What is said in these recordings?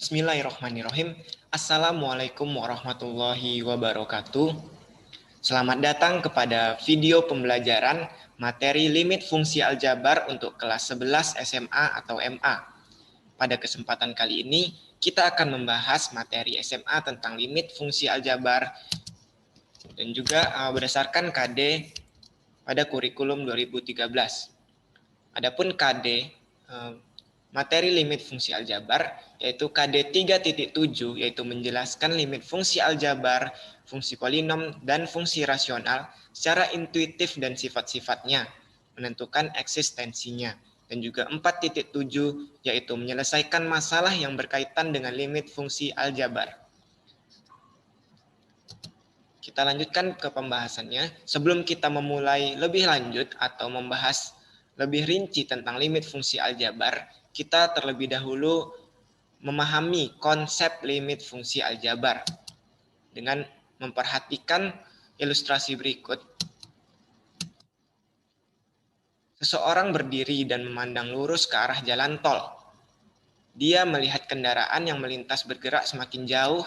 Bismillahirrahmanirrahim. Assalamualaikum warahmatullahi wabarakatuh. Selamat datang kepada video pembelajaran materi limit fungsi aljabar untuk kelas 11 SMA atau MA. Pada kesempatan kali ini, kita akan membahas materi SMA tentang limit fungsi aljabar dan juga berdasarkan KD pada kurikulum 2013. Adapun KD materi limit fungsi aljabar yaitu KD 3.7 yaitu menjelaskan limit fungsi aljabar, fungsi polinom dan fungsi rasional secara intuitif dan sifat-sifatnya, menentukan eksistensinya. Dan juga 4.7 yaitu menyelesaikan masalah yang berkaitan dengan limit fungsi aljabar. Kita lanjutkan ke pembahasannya. Sebelum kita memulai lebih lanjut atau membahas lebih rinci tentang limit fungsi aljabar, kita terlebih dahulu memahami konsep limit fungsi aljabar dengan memperhatikan ilustrasi berikut. Seseorang berdiri dan memandang lurus ke arah jalan tol. Dia melihat kendaraan yang melintas bergerak semakin jauh.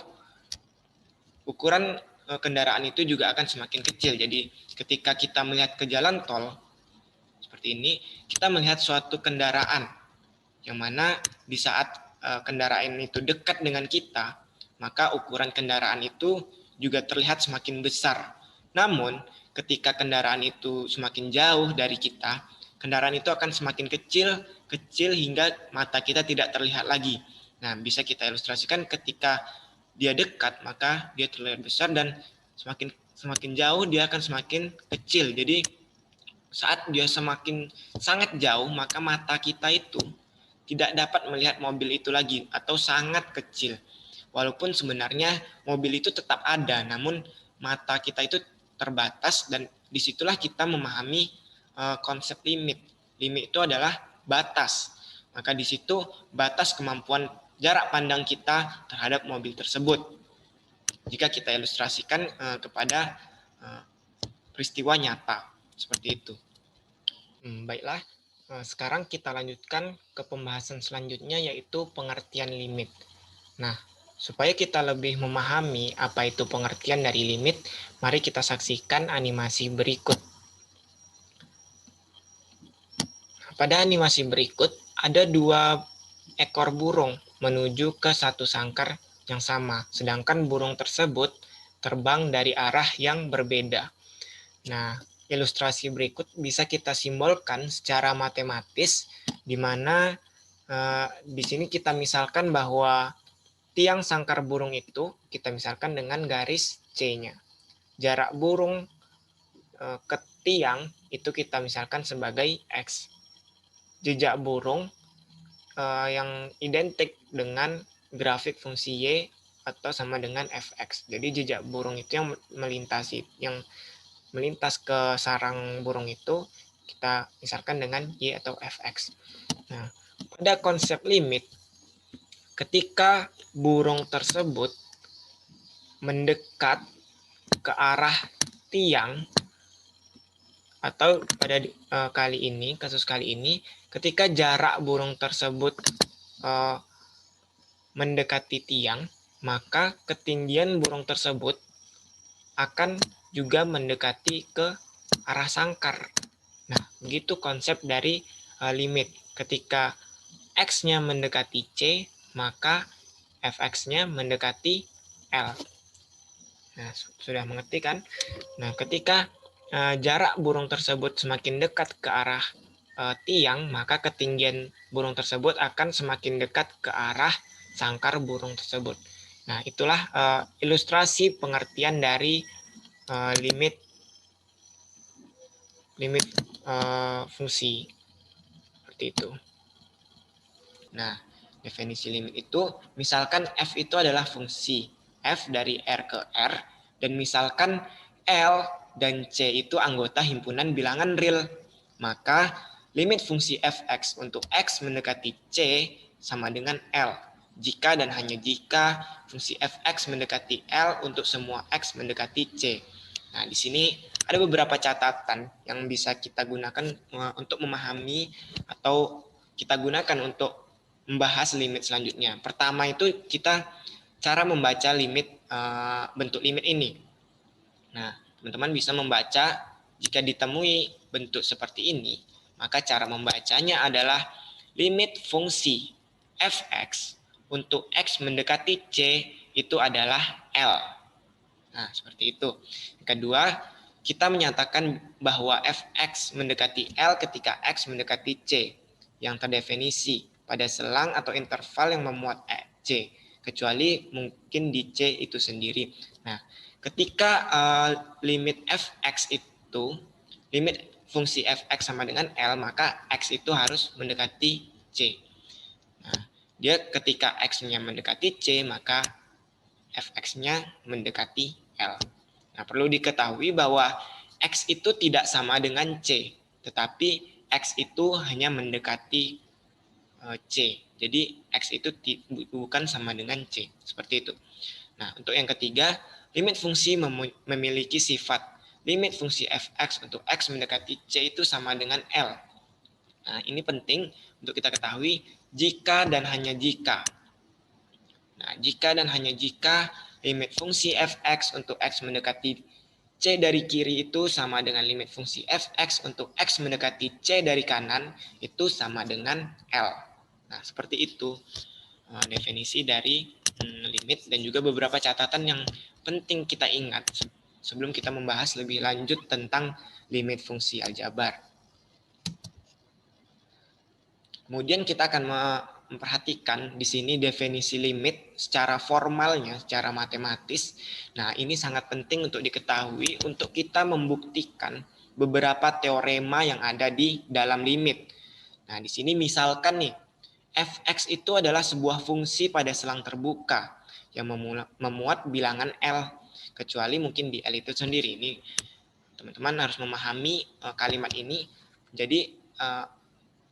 Ukuran kendaraan itu juga akan semakin kecil. Jadi ketika kita melihat ke jalan tol seperti ini, kita melihat suatu kendaraan yang mana di saat kendaraan itu dekat dengan kita, maka ukuran kendaraan itu juga terlihat semakin besar. Namun, ketika kendaraan itu semakin jauh dari kita, kendaraan itu akan semakin kecil hingga mata kita tidak terlihat lagi. Nah, bisa kita ilustrasikan ketika dia dekat, maka dia terlihat besar dan semakin jauh dia akan semakin kecil. Jadi, saat dia semakin sangat jauh, maka mata kita itu tidak dapat melihat mobil itu lagi atau sangat kecil. Walaupun sebenarnya mobil itu tetap ada, namun mata kita itu terbatas dan disitulah kita memahami konsep limit. Limit itu adalah batas. Maka di situ batas kemampuan jarak pandang kita terhadap mobil tersebut. Jika kita ilustrasikan kepada peristiwa nyata seperti itu. Baiklah. Sekarang kita lanjutkan ke pembahasan selanjutnya yaitu pengertian limit. Nah, supaya kita lebih memahami apa itu pengertian dari limit, mari kita saksikan animasi berikut. Pada animasi berikut, ada 2 ekor burung menuju ke satu sangkar yang sama, sedangkan burung tersebut terbang dari arah yang berbeda. Nah, ilustrasi berikut bisa kita simbolkan secara matematis, di mana di sini kita misalkan bahwa tiang sangkar burung itu kita misalkan dengan garis C-nya. Jarak burung ke tiang itu kita misalkan sebagai X. Jejak burung yang identik dengan grafik fungsi Y atau sama dengan Fx. Jadi jejak burung itu yang melintas ke sarang burung itu kita misalkan dengan Y atau Fx. Nah, pada konsep limit, ketika burung tersebut mendekat ke arah tiang, atau pada kasus kali ini, ketika jarak burung tersebut mendekati tiang, maka ketinggian burung tersebut akan juga mendekati ke arah sangkar. Nah, begitu konsep dari limit. Ketika X-nya mendekati C, maka Fx-nya mendekati L. Nah, sudah mengerti kan? Nah, ketika jarak burung tersebut semakin dekat ke arah tiang, maka ketinggian burung tersebut akan semakin dekat ke arah sangkar burung tersebut. Nah, itulah ilustrasi pengertian dari limit fungsi seperti itu. Nah, definisi limit itu misalkan f itu adalah fungsi f dari r ke r, dan misalkan l dan c itu anggota himpunan bilangan real, maka limit fungsi fx untuk x mendekati c sama dengan l jika dan hanya jika fungsi fx mendekati l untuk semua x mendekati c. Nah, di sini ada beberapa catatan yang bisa kita gunakan untuk memahami atau kita gunakan untuk membahas limit selanjutnya. Pertama itu kita cara membaca limit, bentuk limit ini. Nah, teman-teman bisa membaca jika ditemui bentuk seperti ini, maka cara membacanya adalah limit fungsi f(x) untuk x mendekati c itu adalah L. Nah, seperti itu. Yang kedua, kita menyatakan bahwa f(x) mendekati L ketika x mendekati c yang terdefinisi pada selang atau interval yang memuat c, kecuali mungkin di c itu sendiri. Nah, ketika limit f(x) itu, limit fungsi f(x) sama dengan L, maka x itu harus mendekati c. Nah, dia ketika x-nya mendekati c, maka f(x)-nya mendekati L. Nah, perlu diketahui bahwa x itu tidak sama dengan c, tetapi x itu hanya mendekati c. Jadi x itu bukan sama dengan c, seperti itu. Nah, untuk yang ketiga, limit fungsi memiliki sifat limit fungsi f(x) untuk x mendekati c itu sama dengan L. Nah, ini penting untuk kita ketahui jika dan hanya jika. Nah, jika dan hanya jika limit fungsi f(x) untuk x mendekati c dari kiri itu sama dengan limit fungsi f(x) untuk x mendekati c dari kanan itu sama dengan L. Nah, seperti itu definisi dari limit dan juga beberapa catatan yang penting kita ingat sebelum kita membahas lebih lanjut tentang limit fungsi aljabar. Kemudian kita akan memperhatikan di sini definisi limit secara formalnya, secara matematis. Nah, ini sangat penting untuk diketahui untuk kita membuktikan beberapa teorema yang ada di dalam limit. Nah, di sini misalkan nih, f(x) itu adalah sebuah fungsi pada selang terbuka yang memuat bilangan L, kecuali mungkin di L itu sendiri. Ini teman-teman harus memahami kalimat ini. Jadi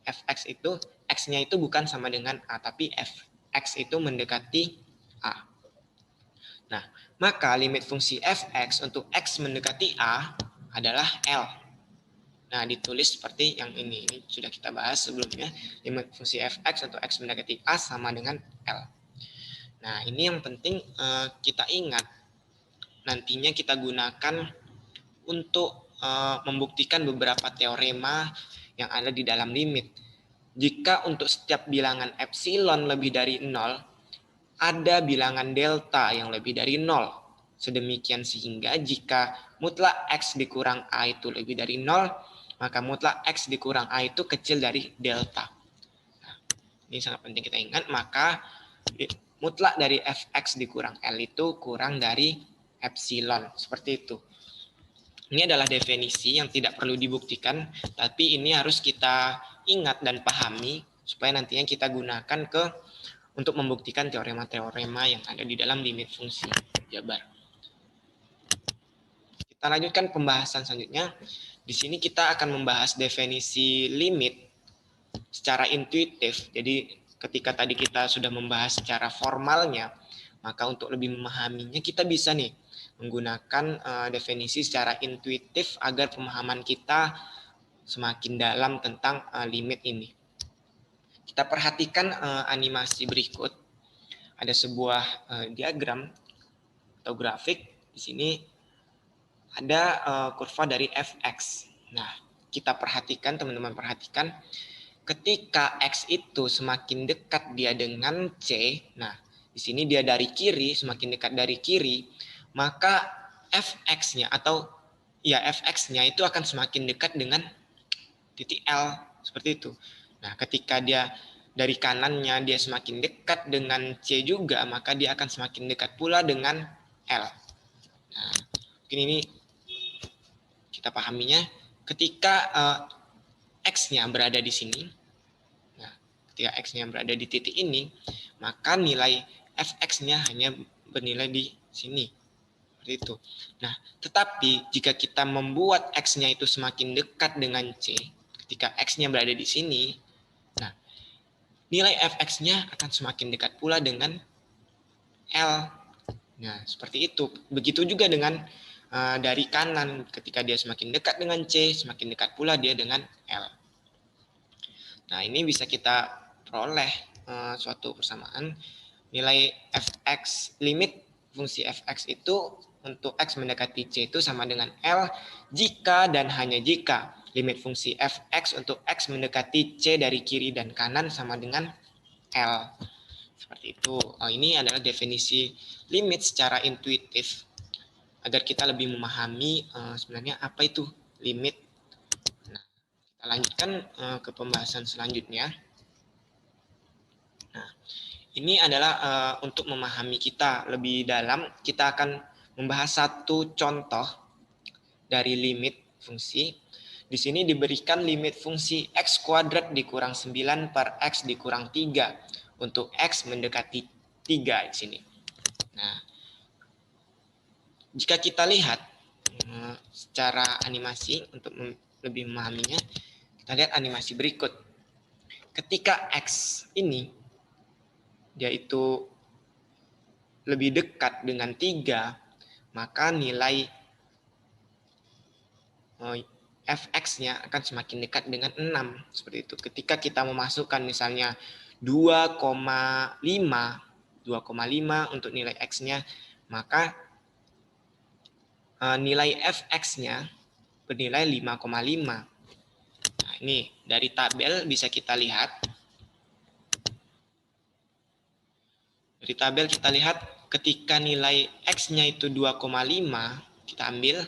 f(x) itu x-nya itu bukan sama dengan A, tapi f(x) itu mendekati A. Nah, maka limit fungsi f(x) untuk x mendekati A adalah L. Nah, ditulis seperti yang ini. Ini sudah kita bahas sebelumnya. Limit fungsi f(x) untuk x mendekati A sama dengan L. Nah, ini yang penting kita ingat. Nantinya kita gunakan untuk membuktikan beberapa teorema yang ada di dalam limit. Jika untuk setiap bilangan epsilon lebih dari 0, ada bilangan delta yang lebih dari 0. Sedemikian sehingga jika mutlak x dikurang A itu lebih dari 0, maka mutlak x dikurang A itu kecil dari delta. Nah, ini sangat penting kita ingat, maka mutlak dari f(x) dikurang L itu kurang dari epsilon. Seperti itu. Ini adalah definisi yang tidak perlu dibuktikan, tapi ini harus kita ingat dan pahami supaya nantinya kita gunakan untuk membuktikan teorema-teorema yang ada di dalam limit fungsi aljabar. Kita lanjutkan pembahasan selanjutnya. Di sini kita akan membahas definisi limit secara intuitif. Jadi ketika tadi kita sudah membahas secara formalnya, maka untuk lebih memahaminya kita bisa nih menggunakan definisi secara intuitif agar pemahaman kita semakin dalam tentang limit ini. Kita perhatikan animasi berikut. Ada sebuah diagram atau grafik. Di sini ada kurva dari f(x). Nah, kita perhatikan, teman-teman perhatikan, ketika x itu semakin dekat dia dengan c, nah di sini dia dari kiri, semakin dekat dari kiri, maka f(x)-nya atau ya f(x)-nya itu akan semakin dekat dengan titik L, seperti itu. Nah, ketika dia dari kanannya dia semakin dekat dengan C juga, maka dia akan semakin dekat pula dengan L. Nah, mungkin ini kita pahaminya ketika X-nya berada di sini. Nah, ketika X-nya berada di titik ini, maka nilai f(x)-nya hanya bernilai di sini. Seperti itu. Nah, tetapi jika kita membuat X-nya itu semakin dekat dengan C, ketika X-nya berada di sini, nah, nilai f(x)-nya akan semakin dekat pula dengan L. Nah, seperti itu. Begitu juga dengan dari kanan, ketika dia semakin dekat dengan C, semakin dekat pula dia dengan L. Nah, ini bisa kita peroleh suatu persamaan, nilai fx, limit fungsi fx itu untuk x mendekati c itu sama dengan L jika dan hanya jika limit fungsi fx untuk x mendekati c dari kiri dan kanan sama dengan L. Seperti itu. Ini adalah definisi limit secara intuitif agar kita lebih memahami sebenarnya apa itu limit. Nah, kita lanjutkan ke pembahasan selanjutnya. Nah, ini adalah untuk memahami kita lebih dalam, kita akan membahas satu contoh dari limit fungsi. Di sini diberikan limit fungsi x kuadrat dikurang 9 per x dikurang 3 untuk x mendekati 3 di sini. Nah, jika kita lihat secara animasi untuk lebih memahaminya, kita lihat animasi berikut. Ketika x ini dia itu lebih dekat dengan 3, maka nilai fx-nya akan semakin dekat dengan 6. Seperti itu. Ketika kita memasukkan misalnya 2,5 untuk nilai x-nya, maka nilai fx-nya bernilai 5,5. Nah, ini dari tabel bisa kita lihat. Dari tabel kita lihat ketika nilai x-nya itu 2,5 kita ambil,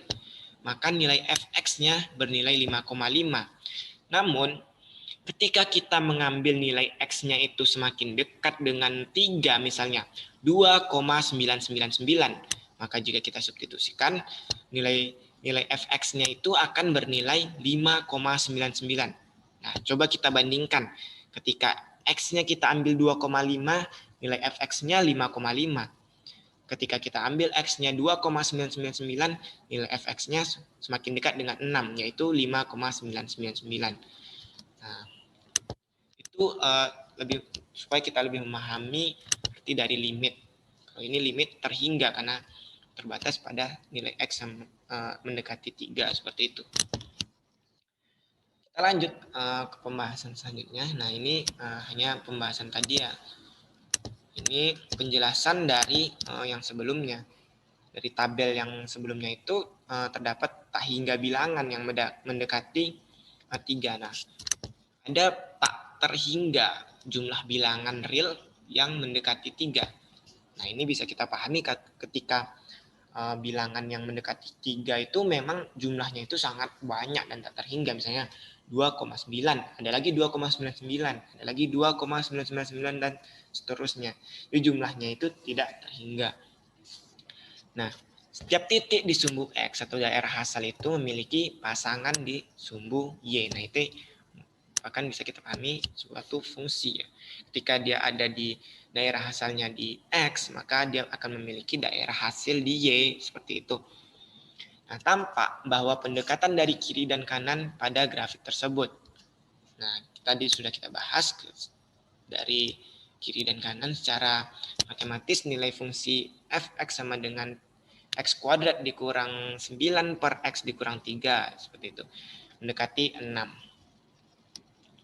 maka nilai fx-nya bernilai 5,5. Namun, ketika kita mengambil nilai x-nya itu semakin dekat dengan 3 misalnya 2,999, maka jika kita substitusikan nilai fx-nya itu akan bernilai 5,99. Nah, coba kita bandingkan. Ketika x-nya kita ambil 2,5, nilai fx-nya 5,5. Ketika kita ambil x-nya 2,999, nilai fx-nya semakin dekat dengan 6, yaitu 5,999. Nah, itu lebih supaya kita lebih memahami arti dari limit. Kalau ini limit terhingga karena terbatas pada nilai x yang mendekati 3 seperti itu. Kita lanjut ke pembahasan selanjutnya. Nah, ini hanya pembahasan tadi ya. Ini penjelasan dari yang sebelumnya. Dari tabel yang sebelumnya itu terdapat tak hingga bilangan yang mendekati 3. Nah, ada tak terhingga jumlah bilangan real yang mendekati 3. Nah, ini bisa kita pahami ketika bilangan yang mendekati 3 itu memang jumlahnya itu sangat banyak dan tak terhingga. Misalnya 2,9, ada lagi 2,99, ada lagi 2,999 dan seterusnya. Jadi jumlahnya itu tidak terhingga. Nah, setiap titik di sumbu X atau daerah asal itu memiliki pasangan di sumbu Y. Nah, itu akan bisa kita pahami suatu fungsi ya. Ketika dia ada di daerah asalnya di X, maka dia akan memiliki daerah hasil di Y, seperti itu. Nah, tampak bahwa pendekatan dari kiri dan kanan pada grafik tersebut. Nah, tadi sudah kita bahas dari kiri dan kanan secara matematis nilai fungsi fx sama dengan x kuadrat dikurang 9 per x dikurang 3, seperti itu. Mendekati 6.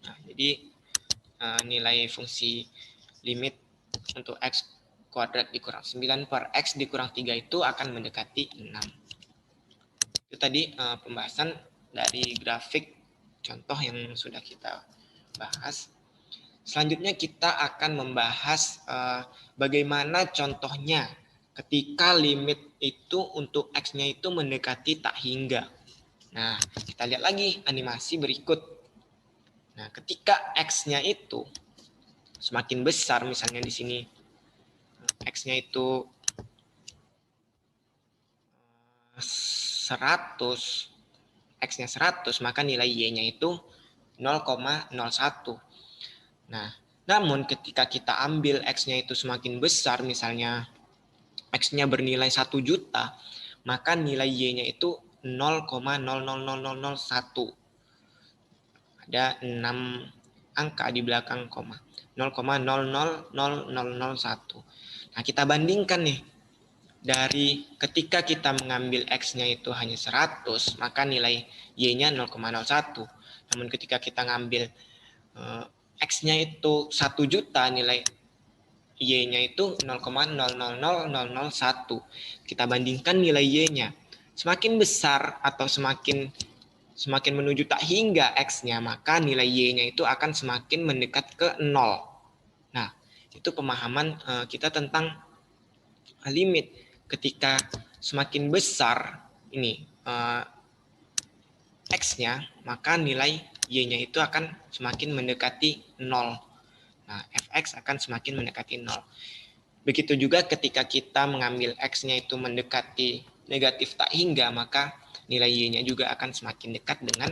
Nah, jadi nilai fungsi limit untuk x kuadrat dikurang 9 per x dikurang 3 itu akan mendekati 6. Itu tadi pembahasan dari grafik contoh yang sudah kita bahas. Selanjutnya kita akan membahas bagaimana contohnya ketika limit itu untuk x-nya itu mendekati tak hingga. Nah, kita lihat lagi animasi berikut. Nah, ketika x-nya itu semakin besar, misalnya di sini x-nya itu 100, x-nya 100, maka nilai y-nya itu 0,01. Nah, namun ketika kita ambil x-nya itu semakin besar, misalnya x-nya bernilai 1 juta, maka nilai y-nya itu 0,000001. Ada 6 angka di belakang koma. 0,000001. Nah, kita bandingkan nih. Dari ketika kita mengambil x-nya itu hanya 100, maka nilai y-nya 0,01. Namun ketika kita ngambil X-nya itu 1 juta, nilai Y-nya itu 0,000001. Kita bandingkan nilai Y-nya. Semakin besar atau semakin menuju tak hingga X-nya, maka nilai Y-nya itu akan semakin mendekat ke 0. Nah, itu pemahaman kita tentang limit. Ketika semakin besar ini X-nya, maka nilai Y-nya itu akan semakin mendekati 0. Nah, fx akan semakin mendekati 0. Begitu juga ketika kita mengambil X-nya itu mendekati negatif tak hingga, maka nilai Y-nya juga akan semakin dekat dengan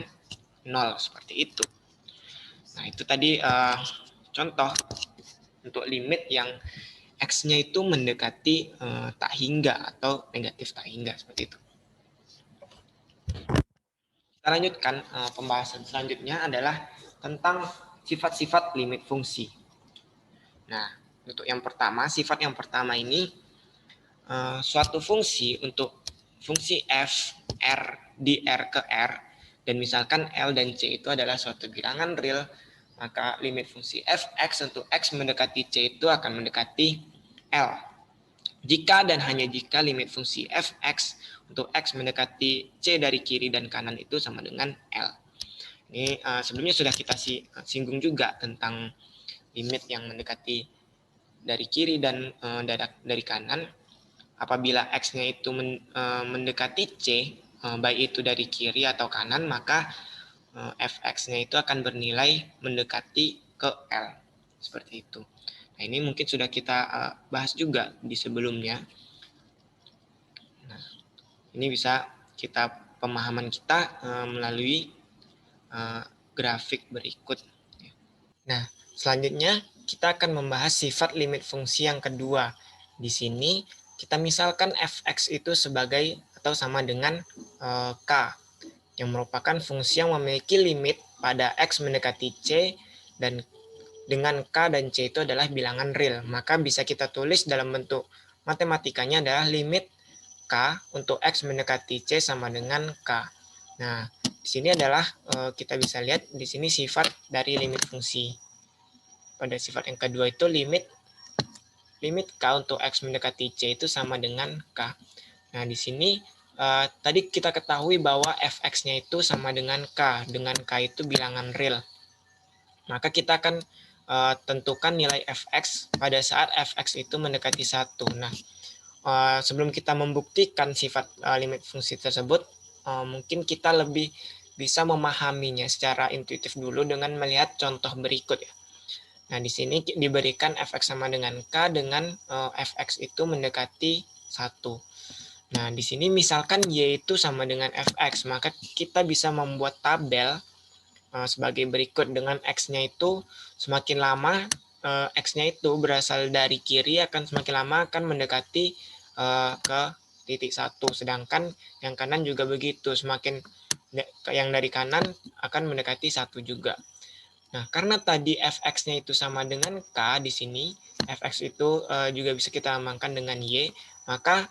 0, seperti itu. Nah, itu tadi contoh untuk limit yang X-nya itu mendekati tak hingga atau negatif tak hingga, seperti itu. Kita lanjutkan, pembahasan selanjutnya adalah tentang sifat-sifat limit fungsi. Nah, untuk yang pertama, sifat yang pertama ini, suatu fungsi untuk fungsi f, r, di R ke R, dan misalkan L dan C itu adalah suatu bilangan real, maka limit fungsi fx untuk x mendekati C itu akan mendekati L. Jika dan hanya jika limit fungsi fx untuk x mendekati C dari kiri dan kanan itu sama dengan L. Ini sebelumnya sudah kita singgung juga tentang limit yang mendekati dari kiri dan dari kanan. Apabila X-nya itu mendekati C, baik itu dari kiri atau kanan, maka fx-nya itu akan bernilai mendekati ke L. Seperti itu. Nah, ini mungkin sudah kita bahas juga di sebelumnya. Nah, ini bisa kita pemahaman kita melalui grafik berikut. Nah, selanjutnya kita akan membahas sifat limit fungsi yang kedua. Di sini kita misalkan fx itu sebagai atau sama dengan k, yang merupakan fungsi yang memiliki limit pada x mendekati c, dan dengan k dan c itu adalah bilangan real. Maka bisa kita tulis dalam bentuk matematikanya adalah limit k untuk x mendekati c sama dengan k. Nah, di sini adalah kita bisa lihat di sini sifat dari limit fungsi. Pada sifat yang kedua itu limit k untuk x mendekati c itu sama dengan k. Nah, di sini tadi kita ketahui bahwa fx-nya itu sama dengan k itu bilangan real. Maka kita akan tentukan nilai fx pada saat fx itu mendekati 1. Nah, sebelum kita membuktikan sifat limit fungsi tersebut, mungkin kita lebih bisa memahaminya secara intuitif dulu dengan melihat contoh berikut ya. Nah, di sini diberikan fx sama dengan k dengan fx itu mendekati 1. Nah, di sini misalkan y itu sama dengan fx, maka kita bisa membuat tabel sebagai berikut. Dengan x-nya itu semakin lama x-nya itu berasal dari kiri akan semakin lama akan mendekati ke titik 1, sedangkan yang kanan juga begitu, semakin yang dari kanan akan mendekati 1 juga. Nah, karena tadi fx-nya itu sama dengan k di sini, fx itu juga bisa kita samakan dengan y, maka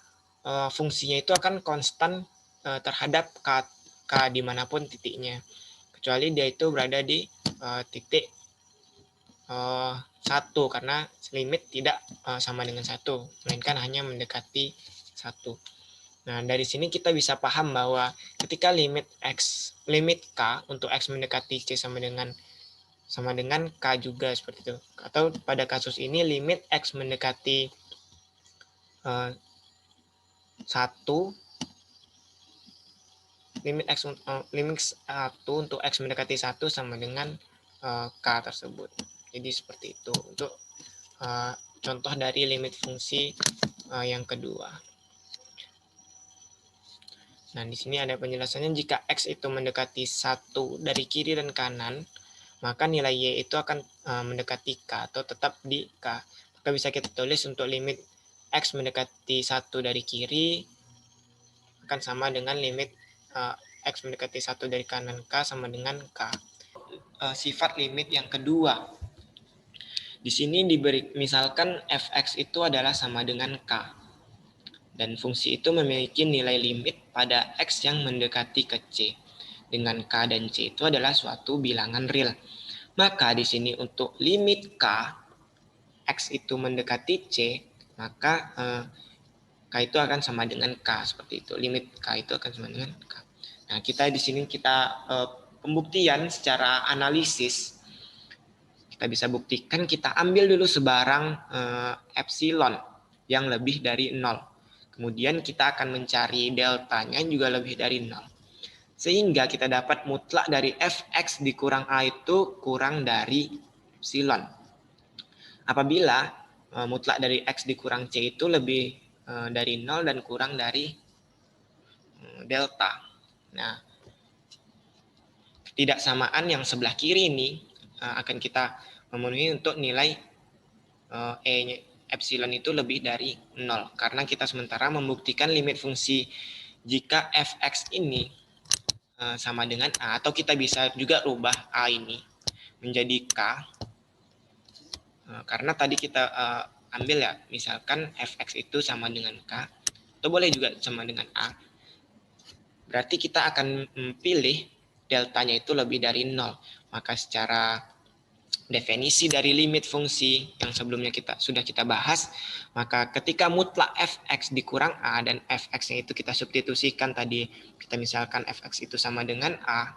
fungsinya itu akan konstan terhadap k dimanapun titiknya, kecuali dia itu berada di titik 1, karena limit tidak sama dengan 1, melainkan hanya mendekati 1. Nah, dari sini kita bisa paham bahwa ketika limit k untuk x mendekati c sama dengan k juga seperti itu. Atau pada kasus ini limit x mendekati 1, limit 1 untuk x mendekati 1 sama dengan k tersebut. Jadi seperti itu untuk contoh dari limit fungsi yang kedua. Nah, di sini ada penjelasannya, jika x itu mendekati 1 dari kiri dan kanan, maka nilai y itu akan mendekati k atau tetap di k. Maka bisa kita tulis untuk limit x mendekati 1 dari kiri akan sama dengan limit x mendekati 1 dari kanan k sama dengan k. Sifat limit yang kedua. Di sini diberi misalkan fx itu adalah sama dengan k. Dan fungsi itu memiliki nilai limit pada x yang mendekati ke c. Dengan k dan c itu adalah suatu bilangan real. Maka di sini untuk limit K, X itu mendekati C, maka K itu akan sama dengan K, seperti itu. Limit K itu akan sama dengan K. Nah, kita di sini pembuktian secara analisis, kita bisa buktikan, kita ambil dulu sebarang epsilon yang lebih dari 0. Kemudian kita akan mencari deltanya juga lebih dari 0. Sehingga kita dapat mutlak dari fx dikurang A itu kurang dari epsilon. Apabila mutlak dari x dikurang c itu lebih dari 0 dan kurang dari delta. Nah, ketidaksamaan yang sebelah kiri ini akan kita memenuhi untuk nilai epsilon itu lebih dari 0. Karena kita sementara membuktikan limit fungsi jika fx ini sama dengan A, atau kita bisa juga rubah A ini menjadi K. Karena tadi kita ambil ya, misalkan fx itu sama dengan K, atau boleh juga sama dengan A. Berarti kita akan pilih deltanya itu lebih dari 0. Maka secara definisi dari limit fungsi yang sebelumnya sudah kita bahas, maka ketika mutlak fx dikurang A dan fx-nya itu kita substitusikan tadi, kita misalkan fx itu sama dengan A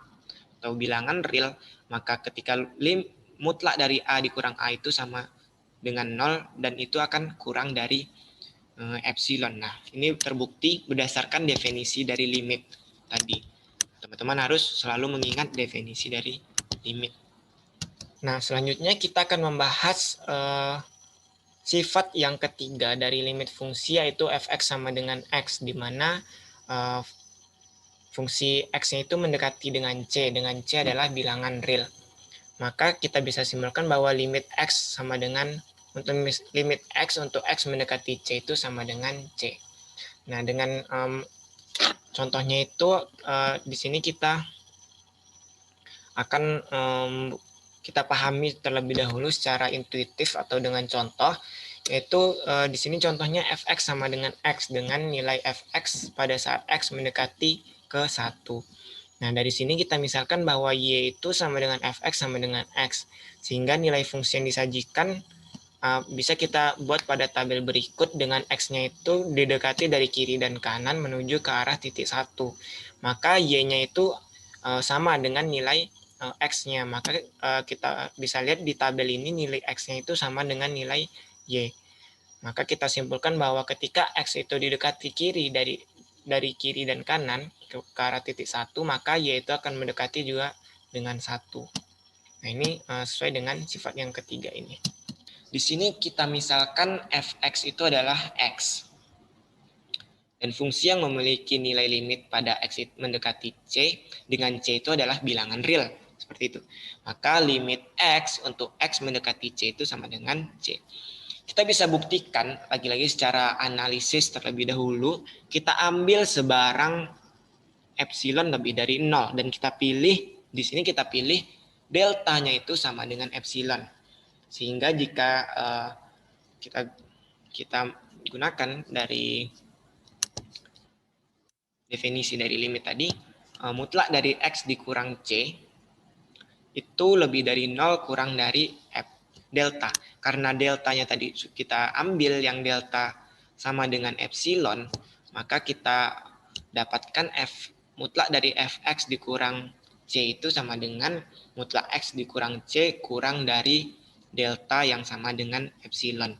atau bilangan real, maka ketika mutlak dari A dikurang A itu sama dengan 0 dan itu akan kurang dari epsilon. Nah, ini terbukti berdasarkan definisi dari limit tadi. Teman-teman harus selalu mengingat definisi dari limit. Nah, selanjutnya kita akan membahas sifat yang ketiga dari limit fungsi, yaitu fx sama dengan x, di mana fungsi x-nya itu mendekati dengan c adalah bilangan real. Maka kita bisa simpulkan bahwa limit x sama dengan, untuk limit x untuk x mendekati c itu sama dengan c. Nah, dengan contohnya itu di sini kita akan kita pahami terlebih dahulu secara intuitif atau dengan contoh, yaitu di sini contohnya fx sama dengan x dengan nilai fx pada saat x mendekati ke 1. Nah, dari sini kita misalkan bahwa y itu sama dengan fx sama dengan x, sehingga nilai fungsi yang disajikan bisa kita buat pada tabel berikut dengan x-nya itu didekati dari kiri dan kanan menuju ke arah titik 1. Maka y-nya itu sama dengan nilai x-nya. Maka kita bisa lihat di tabel ini nilai x-nya itu sama dengan nilai y. Maka kita simpulkan bahwa ketika x itu didekati kiri dari kiri dan kanan ke arah titik 1, maka y itu akan mendekati juga dengan 1. Nah, ini sesuai dengan sifat yang ketiga ini. Di sini kita misalkan fx itu adalah x. Dan fungsi yang memiliki nilai limit pada x mendekati c dengan c itu adalah bilangan real. Seperti itu. Maka limit x untuk x mendekati c itu sama dengan c. Kita bisa buktikan lagi-lagi secara analisis terlebih dahulu. Kita ambil sebarang epsilon lebih dari 0 dan kita pilih, di sini kita pilih deltanya itu sama dengan epsilon. Sehingga jika kita gunakan dari definisi dari limit tadi, mutlak dari x dikurang c itu lebih dari 0 kurang dari delta. Karena deltanya tadi kita ambil yang delta sama dengan epsilon, maka kita dapatkan mutlak dari fx dikurang c itu sama dengan mutlak x dikurang c kurang dari delta yang sama dengan epsilon.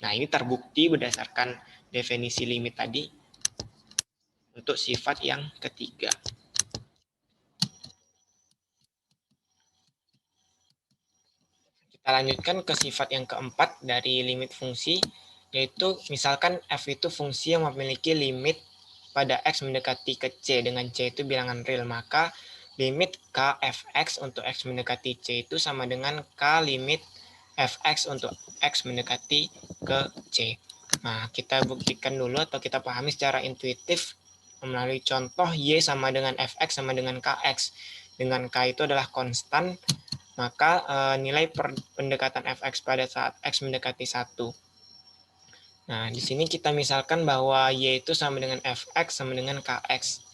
Nah, ini terbukti berdasarkan definisi limit tadi untuk sifat yang ketiga. Kita lanjutkan ke sifat yang keempat dari limit fungsi, yaitu misalkan f itu fungsi yang memiliki limit pada x mendekati ke c, dengan c itu bilangan real, maka limit k fx untuk x mendekati c itu sama dengan k limit fx untuk x mendekati ke c. Nah, kita buktikan dulu atau kita pahami secara intuitif melalui contoh y sama dengan fx sama dengan kx. Dengan k itu adalah konstan, maka nilai pendekatan fx pada saat x mendekati 1. Nah, di sini kita misalkan bahwa y itu sama dengan fx sama dengan kx.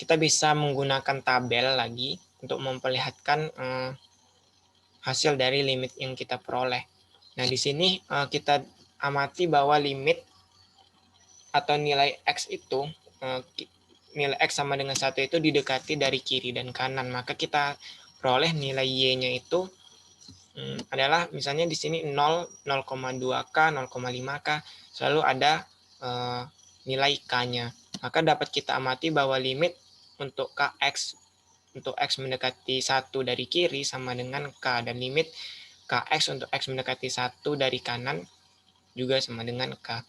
Kita bisa menggunakan tabel lagi untuk memperlihatkan hasil dari limit yang kita peroleh. Nah, di sini kita amati bahwa limit atau nilai X itu, nilai X sama dengan 1 itu didekati dari kiri dan kanan. Maka kita peroleh nilai Y-nya itu adalah misalnya di sini 0, 0,2K, 0,5K, selalu ada nilai K-nya. Maka dapat kita amati bahwa limit untuk Kx untuk X mendekati 1 dari kiri sama dengan K, dan limit Kx untuk X mendekati 1 dari kanan juga sama dengan K.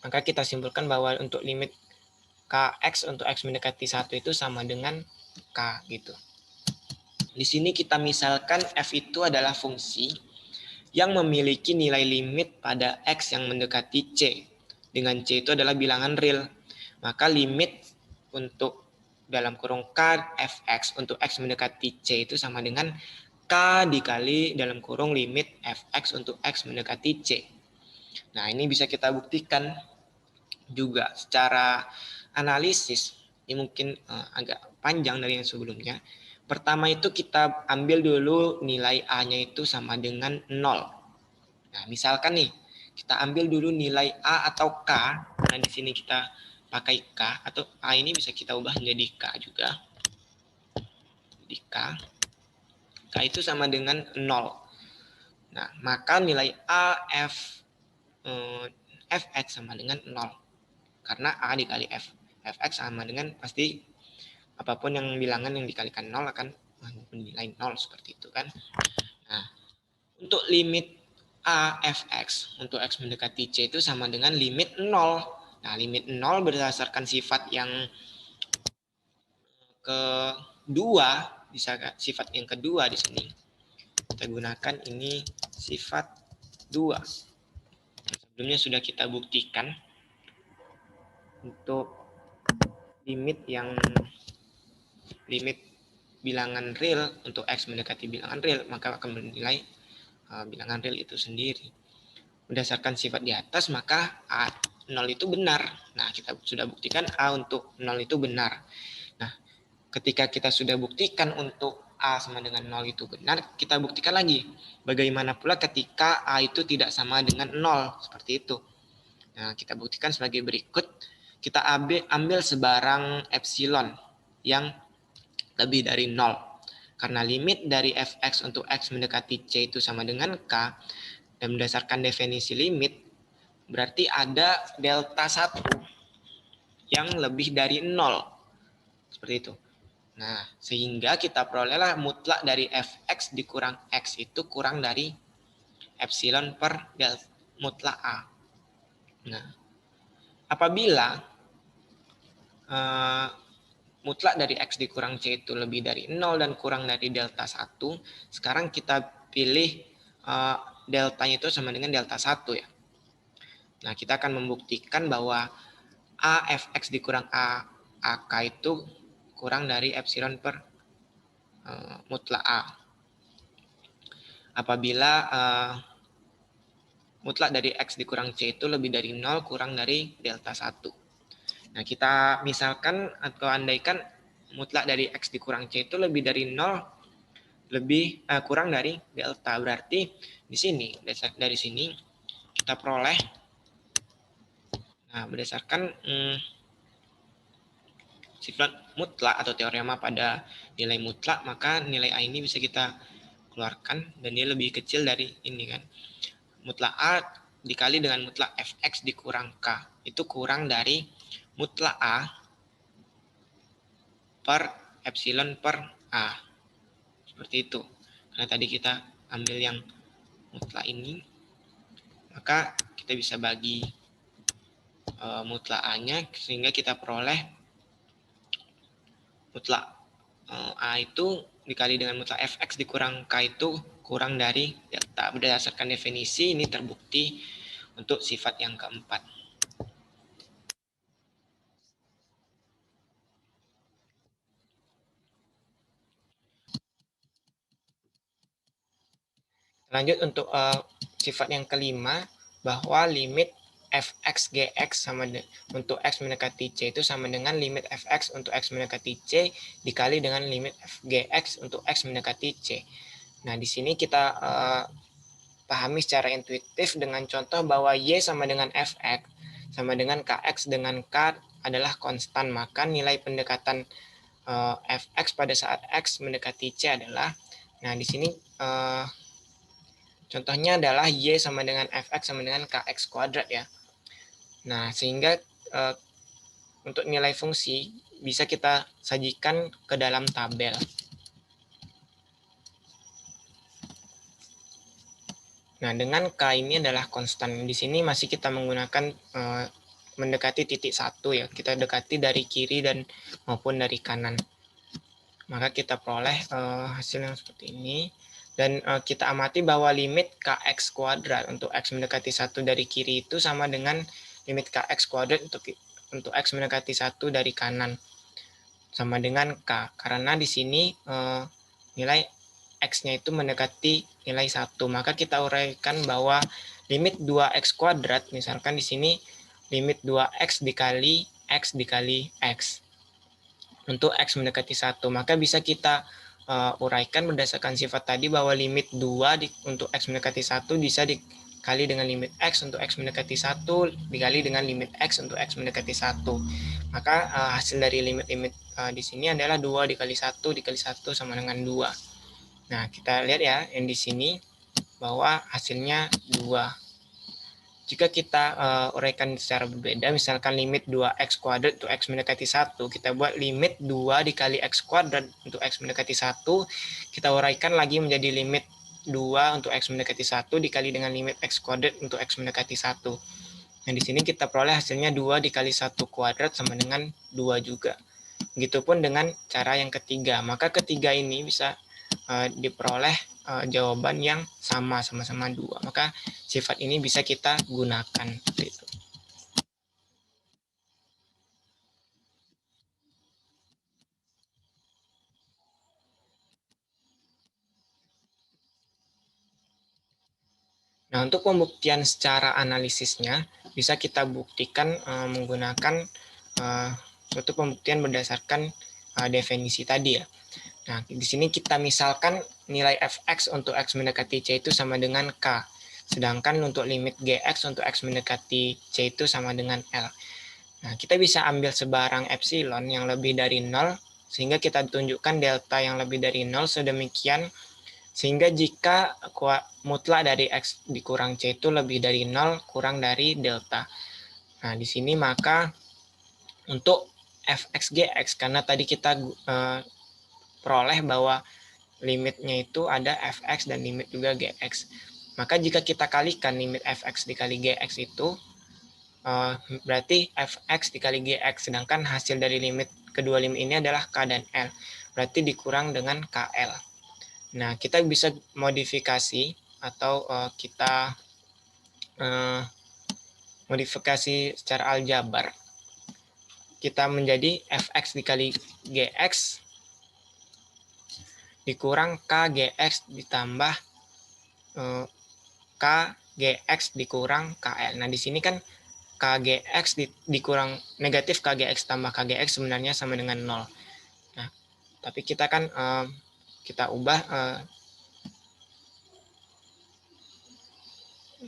Maka kita simpulkan bahwa untuk limit Kx untuk X mendekati 1 itu sama dengan K gitu. Di sini kita misalkan f itu adalah fungsi yang memiliki nilai limit pada X yang mendekati C. Dengan C itu adalah bilangan real. Maka limit untuk dalam kurung K fx untuk X mendekati C itu sama dengan K dikali dalam kurung limit fx untuk X mendekati C. Nah, ini bisa kita buktikan juga secara analisis. Ini mungkin agak panjang dari yang sebelumnya. Pertama itu kita ambil dulu nilai A-nya itu sama dengan 0. Nah, misalkan nih, kita ambil dulu nilai A atau K. Nah, di sini kita pakai K, atau A ini bisa kita ubah menjadi K juga. Jadi K itu sama dengan 0. Nah, maka nilai A fx sama dengan 0. Karena A dikali fx sama dengan pasti apapun yang bilangan yang dikalikan 0 akan nilai 0 seperti itu kan. Nah, untuk limit A fx untuk X mendekati C itu sama dengan limit 0. Nah, limit 0 berdasarkan sifat yang kedua, bisa sifat yang kedua di sini. Kita gunakan ini sifat 2. Sebelumnya sudah kita buktikan untuk limit bilangan real untuk X mendekati bilangan real, maka akan bernilai bilangan real itu sendiri. Berdasarkan sifat di atas, maka A 0 itu benar. Nah, kita sudah buktikan A untuk 0 itu benar. Nah, ketika kita sudah buktikan untuk A sama dengan 0 itu benar, kita buktikan lagi. Bagaimana pula ketika A itu tidak sama dengan 0, seperti itu. Nah, kita buktikan sebagai berikut. Kita ambil sebarang epsilon yang lebih dari 0. Karena limit dari fx untuk X mendekati C itu sama dengan K, dan berdasarkan definisi limit, berarti ada delta 1 yang lebih dari 0. Seperti itu. Nah, sehingga kita perolehlah mutlak dari fx dikurang x itu kurang dari epsilon per delta mutlak A. Nah, apabila mutlak dari x dikurang c itu lebih dari 0 dan kurang dari delta 1, sekarang kita pilih deltanya itu sama dengan delta 1 ya. Nah, kita akan membuktikan bahwa A fx dikurang A ak itu kurang dari epsilon per mutlak A. Apabila mutlak dari x dikurang c itu lebih dari 0 kurang dari delta 1. Nah, kita misalkan atau andaikan mutlak dari x dikurang c itu lebih dari 0 kurang dari delta. Berarti di sini dari sini kita peroleh berdasarkan sifat mutlak atau teorema pada nilai mutlak, maka nilai A ini bisa kita keluarkan dan dia lebih kecil dari ini kan. Mutlak A dikali dengan mutlak fx dikurang k itu kurang dari mutlak A per epsilon per A. Seperti itu. Karena tadi kita ambil yang mutlak ini, maka kita bisa bagi mutlak A-nya sehingga kita peroleh mutlak A itu dikali dengan mutlak fx dikurang k itu kurang dari delta. Berdasarkan definisi ini terbukti untuk sifat yang keempat. Lanjut untuk sifat yang kelima, bahwa limit fx gx sama untuk x mendekati c itu sama dengan limit fx untuk x mendekati c dikali dengan limit f gx untuk x mendekati c. Nah, di sini kita pahami secara intuitif dengan contoh bahwa Y sama dengan Fx sama dengan Kx dengan K adalah konstan, maka nilai pendekatan Fx pada saat X mendekati C adalah, nah di sini contohnya adalah Y sama dengan Fx sama dengan Kx kuadrat ya. Nah, sehingga untuk nilai fungsi bisa kita sajikan ke dalam tabel. Nah, dengan K ini adalah konstan. Di sini masih kita menggunakan mendekati titik 1 ya. Kita dekati dari kiri dan maupun dari kanan. Maka kita peroleh hasil yang seperti ini. Dan kita amati bahwa limit Kx kuadrat untuk X mendekati 1 dari kiri itu sama dengan limit Kx kuadrat untuk X mendekati 1 dari kanan. Sama dengan K. Karena di sini nilai X-nya itu mendekati nilai 1. Maka kita uraikan bahwa limit 2X kuadrat, misalkan di sini limit 2X dikali X dikali X. Untuk X mendekati 1. Maka bisa kita uraikan berdasarkan sifat tadi bahwa limit 2 untuk X mendekati 1 bisa dikali dengan limit X untuk X mendekati 1 dikali dengan limit X untuk X mendekati 1. Maka hasil dari limit-limit di sini adalah 2 dikali 1 dikali 1 sama dengan 2. Nah, kita lihat ya yang di sini bahwa hasilnya 2. Jika kita uraikan secara berbeda, misalkan limit 2x kuadrat untuk x mendekati 1, kita buat limit 2 dikali x kuadrat untuk x mendekati 1, kita uraikan lagi menjadi limit 2 untuk x mendekati 1 dikali dengan limit x kuadrat untuk x mendekati 1. Nah, di sini kita peroleh hasilnya 2 dikali 1 kuadrat sama dengan 2 juga. Begitupun dengan cara yang ketiga. Maka ketiga ini bisa diperoleh jawaban yang sama-sama 2. Maka sifat ini bisa kita gunakan. Gitu. Nah, untuk pembuktian secara analisisnya, bisa kita buktikan menggunakan suatu pembuktian berdasarkan definisi tadi ya. Nah, di sini kita misalkan nilai fx untuk x mendekati c itu sama dengan k. Sedangkan untuk limit gx untuk x mendekati c itu sama dengan L. Nah, kita bisa ambil sebarang epsilon yang lebih dari 0, sehingga kita tunjukkan delta yang lebih dari 0 sedemikian, sehingga jika mutlak dari x dikurang c itu lebih dari 0 kurang dari delta. Nah, di sini maka untuk fx gx, karena tadi kita peroleh bahwa limitnya itu ada fx dan limit juga gx. Maka jika kita kalikan limit fx dikali gx itu, berarti fx dikali gx, sedangkan hasil dari limit kedua limit ini adalah k dan l. Berarti dikurang dengan kl. Nah, kita bisa modifikasi atau kita modifikasi secara aljabar. Kita menjadi fx dikali gx dikurang k gx ditambah k gx dikurang kl. Nah, di sini kan kgx dikurang negatif kgx tambah kgx sebenarnya sama dengan 0. Nah, tapi kita kan kita ubah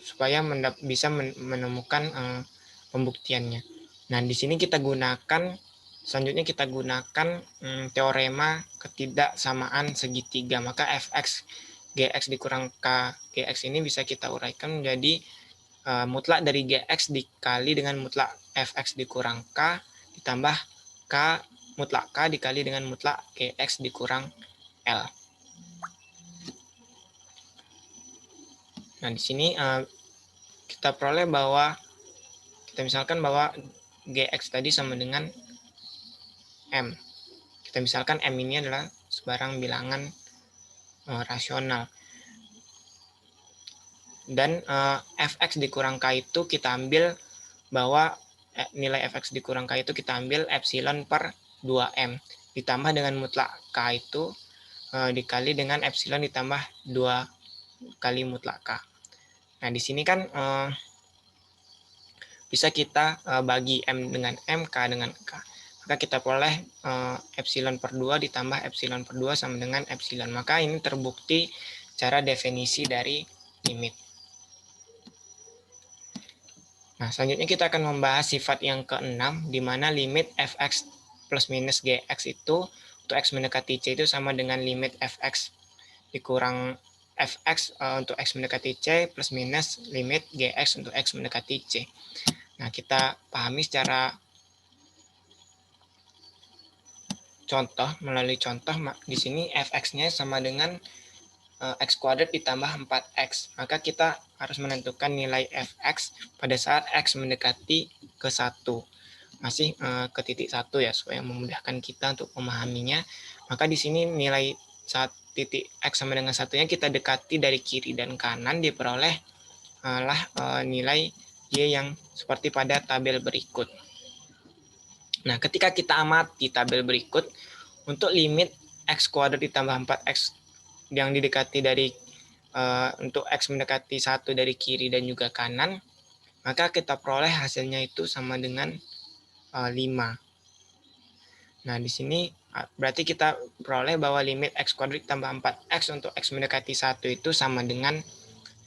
supaya bisa menemukan pembuktiannya. Nah, di sini kita gunakan, selanjutnya kita gunakan teorema ketidaksamaan segitiga. Maka fx gx dikurang k gx ini bisa kita uraikan menjadi mutlak dari gx dikali dengan mutlak fx dikurang k ditambah k mutlak k dikali dengan mutlak gx dikurang l. Nah, di sini kita peroleh bahwa kita misalkan bahwa gx tadi sama dengan m. Kita misalkan m ini adalah sebarang bilangan rasional. Dan fx dikurang k itu kita ambil bahwa nilai fx dikurang k itu kita ambil epsilon per 2m ditambah dengan mutlak k itu dikali dengan epsilon ditambah 2 kali mutlak k. Nah, di sini kan bisa kita bagi M dengan M, K dengan K. Maka kita peroleh epsilon per 2 ditambah epsilon per 2 sama dengan epsilon. Maka ini terbukti cara definisi dari limit. Nah, selanjutnya kita akan membahas sifat yang keenam, di mana limit fx plus minus gx itu untuk x mendekati c itu sama dengan limit fx dikurang fx untuk x mendekati c plus minus limit gx untuk x mendekati c. Nah, kita pahami secara contoh, melalui contoh di sini fx-nya sama dengan x kuadrat ditambah 4x. Maka kita harus menentukan nilai fx pada saat x mendekati ke 1. Masih ke titik 1 ya, supaya memudahkan kita untuk memahaminya. Maka di sini nilai saat titik x sama dengan 1-nya kita dekati dari kiri dan kanan, diperoleh nilai y yang seperti pada tabel berikut. Nah, ketika kita amati tabel berikut, untuk limit x kuadrat ditambah 4x yang didekati dari untuk x mendekati 1 dari kiri dan juga kanan, maka kita peroleh hasilnya itu sama dengan 5. Nah, di sini berarti kita peroleh bahwa limit x kuadrat tambah 4x untuk x mendekati 1 itu sama dengan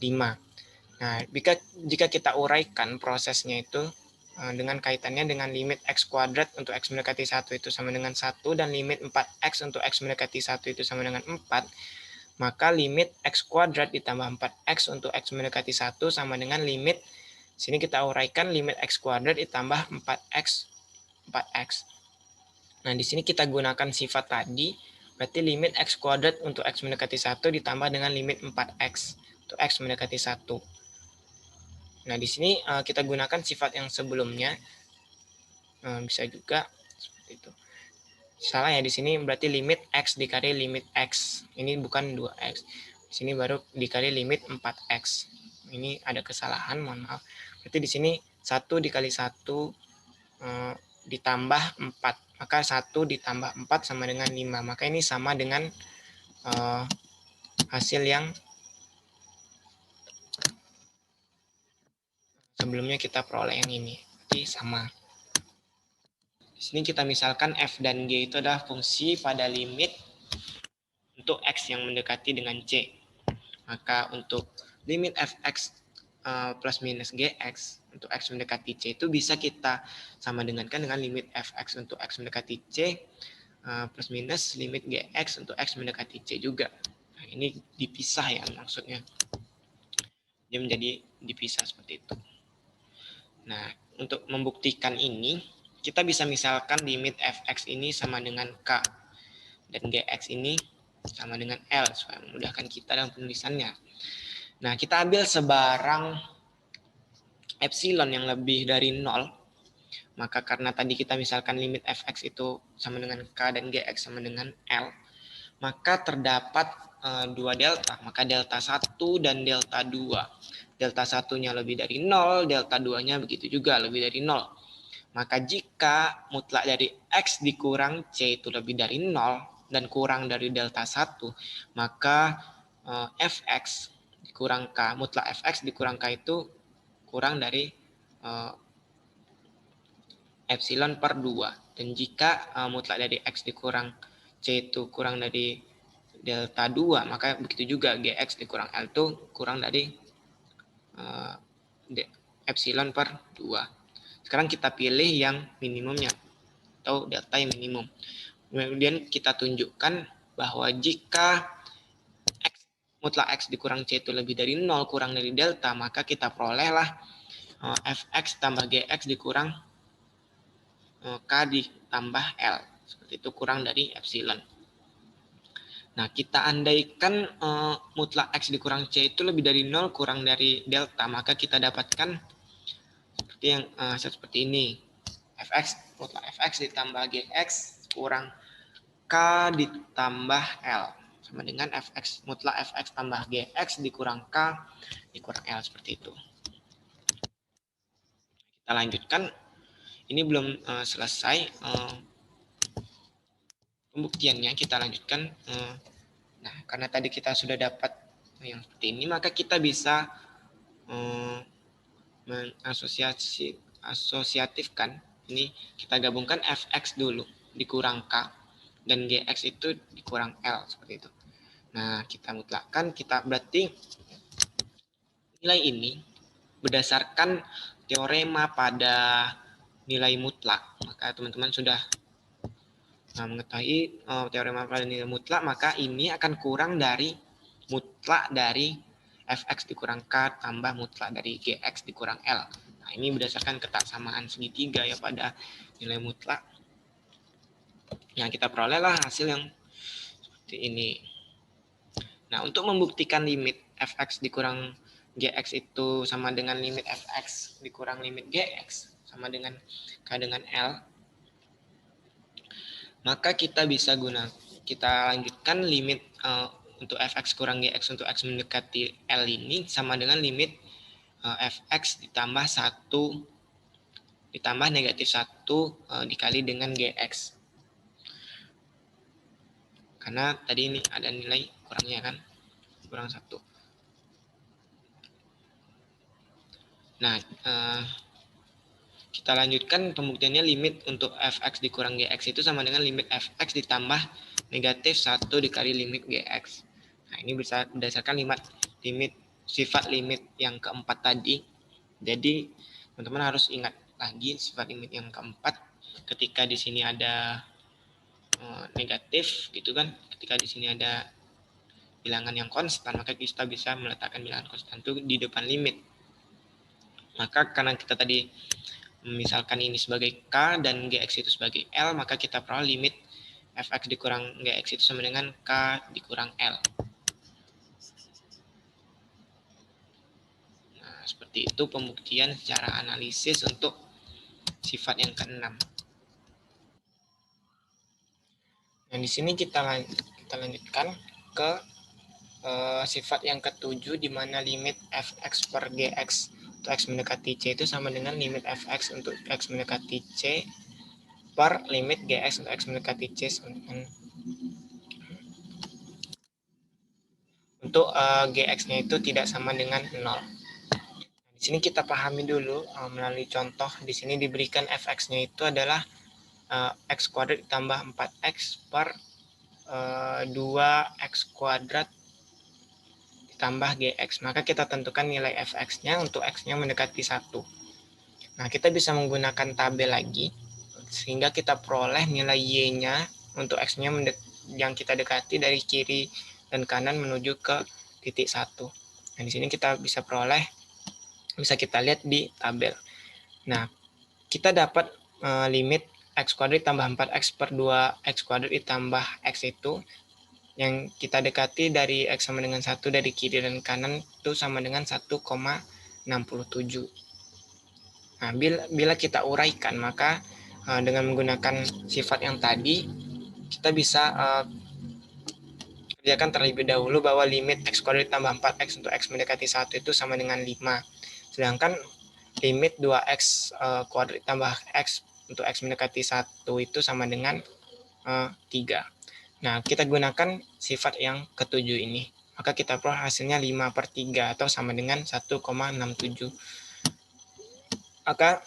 5. Nah, jika kita uraikan prosesnya itu dengan kaitannya dengan limit x kuadrat untuk x mendekati 1 itu sama dengan 1 dan limit 4x untuk x mendekati 1 itu sama dengan 4, maka limit x kuadrat ditambah 4x untuk x mendekati 1 sama dengan limit, sini kita uraikan limit x kuadrat ditambah 4x. Nah, di sini kita gunakan sifat tadi, berarti limit x kuadrat untuk x mendekati 1 ditambah dengan limit 4x untuk x mendekati 1. Nah, di sini kita gunakan sifat yang sebelumnya, bisa juga seperti itu. Salah ya, di sini berarti limit x dikali limit x. Ini bukan 2x. Di sini baru dikali limit 4x. Ini ada kesalahan, mohon maaf. Berarti di sini 1 dikali 1 ditambah 4. Maka 1 ditambah 4 sama dengan 5. Maka ini sama dengan hasil yang sebelumnya kita peroleh yang ini. Berarti sama. Di sini kita misalkan f dan g itu adalah fungsi pada limit untuk x yang mendekati dengan c. Maka untuk limit fx plus minus gx untuk x mendekati c itu bisa kita sama dengankan dengan limit fx untuk x mendekati c plus minus limit gx untuk x mendekati c juga. Nah, ini dipisah ya maksudnya. Dia menjadi dipisah seperti itu. Nah, untuk membuktikan ini, kita bisa misalkan limit fx ini sama dengan k dan gx ini sama dengan L supaya memudahkan kita dalam penulisannya. Nah, kita ambil sebarang epsilon yang lebih dari 0. Maka karena tadi kita misalkan limit fx itu sama dengan k dan gx sama dengan L, maka terdapat dua delta. Maka delta 1 dan delta 2. Delta 1-nya lebih dari 0, delta 2-nya begitu juga lebih dari 0. Maka jika mutlak dari x dikurang c itu lebih dari 0 dan kurang dari delta 1, maka fx dikurang k, mutlak fx dikurang k itu kurang dari epsilon per 2. Dan jika mutlak dari x dikurang c itu kurang dari delta 2, maka begitu juga gx dikurang L itu kurang dari epsilon per 2. Sekarang kita pilih yang minimumnya atau delta yang minimum. Kemudian kita tunjukkan bahwa jika x, mutlak x dikurang c itu lebih dari 0 kurang dari delta, maka kita perolehlah fx tambah gx dikurang k ditambah L. Seperti itu, kurang dari epsilon. Nah, kita andaikan mutlak x dikurang c itu lebih dari 0 kurang dari delta, maka kita dapatkan seperti yang seperti ini. Fx mutlak fx ditambah gx kurang k ditambah L sama dengan fx mutlak fx tambah gx dikurang k dikurang L, seperti itu. Kita lanjutkan. Ini belum selesai pembuktiannya, kita lanjutkan. Nah, karena tadi kita sudah dapat yang seperti ini, maka kita bisa asosiatifkan. Ini kita gabungkan fx dulu dikurang k dan gx itu dikurang L, seperti itu. Nah, kita mutlakkan, kita berarti nilai ini berdasarkan teorema pada nilai mutlak. Maka teman-teman sudah mengetahui teorema pada nilai mutlak, maka ini akan kurang dari mutlak dari fx dikurang k tambah mutlak dari gx dikurang L. Nah, ini berdasarkan ketaksamaan segitiga ya pada nilai mutlak. Yang kita perolehlah hasil yang seperti ini. Nah, untuk membuktikan limit fx dikurang gx itu sama dengan limit fx dikurang limit gx sama dengan k dengan L, maka kita bisa kita lanjutkan limit untuk fx kurang gx untuk x mendekati L ini sama dengan limit fx ditambah 1 ditambah negatif 1 dikali dengan gx. Karena tadi ini ada nilai kurangnya kan, kurang 1. Nah, kita lanjutkan pembuktiannya. Limit untuk fx dikurang gx itu sama dengan limit fx ditambah negatif 1 dikali limit gx. Nah, ini bisa berdasarkan limit sifat limit yang keempat tadi. Jadi, teman-teman harus ingat lagi sifat limit yang keempat. Ketika di sini ada negatif gitu kan, ketika di sini ada bilangan yang konstan, maka kita bisa meletakkan bilangan konstan itu di depan limit. Maka karena kita tadi misalkan ini sebagai k dan gx itu sebagai L, maka kita peroleh limit fx dikurang gx itu sama dengan k dikurang L. Nah, seperti itu pembuktian secara analisis untuk sifat yang keenam. Nah, di sini kita lanjutkan ke sifat yang ketujuh, di mana limit fx per gx untuk x mendekati c itu sama dengan limit fx untuk x mendekati c per limit gx untuk x mendekati c sama dengan untuk gx-nya itu tidak sama dengan 0. Di sini kita pahami dulu melalui contoh. Di sini diberikan fx-nya itu adalah x kuadrat ditambah 4x per 2x kuadrat ditambah gx. Maka kita tentukan nilai fx-nya untuk x-nya mendekati 1. Nah, kita bisa menggunakan tabel lagi, sehingga kita peroleh nilai y-nya untuk x-nya yang kita dekati dari kiri dan kanan menuju ke titik 1. Nah, di sini kita bisa peroleh, bisa kita lihat di tabel. Nah, kita dapat limit x kuadrat tambah 4x per 2x kuadrat ditambah x itu yang kita dekati dari x sama dengan 1 dari kiri dan kanan itu sama dengan 1,67. Nah, bila kita uraikan, maka dengan menggunakan sifat yang tadi, kita bisa kerjakan terlebih dahulu bahwa limit x kuadrat tambah 4x untuk x mendekati 1 itu sama dengan 5. Sedangkan limit 2x kuadrat tambah x untuk x mendekati 1 itu sama dengan 3. Nah, kita gunakan sifat yang ketujuh ini. Maka kita peroleh hasilnya 5/3 atau sama dengan 1,67. Maka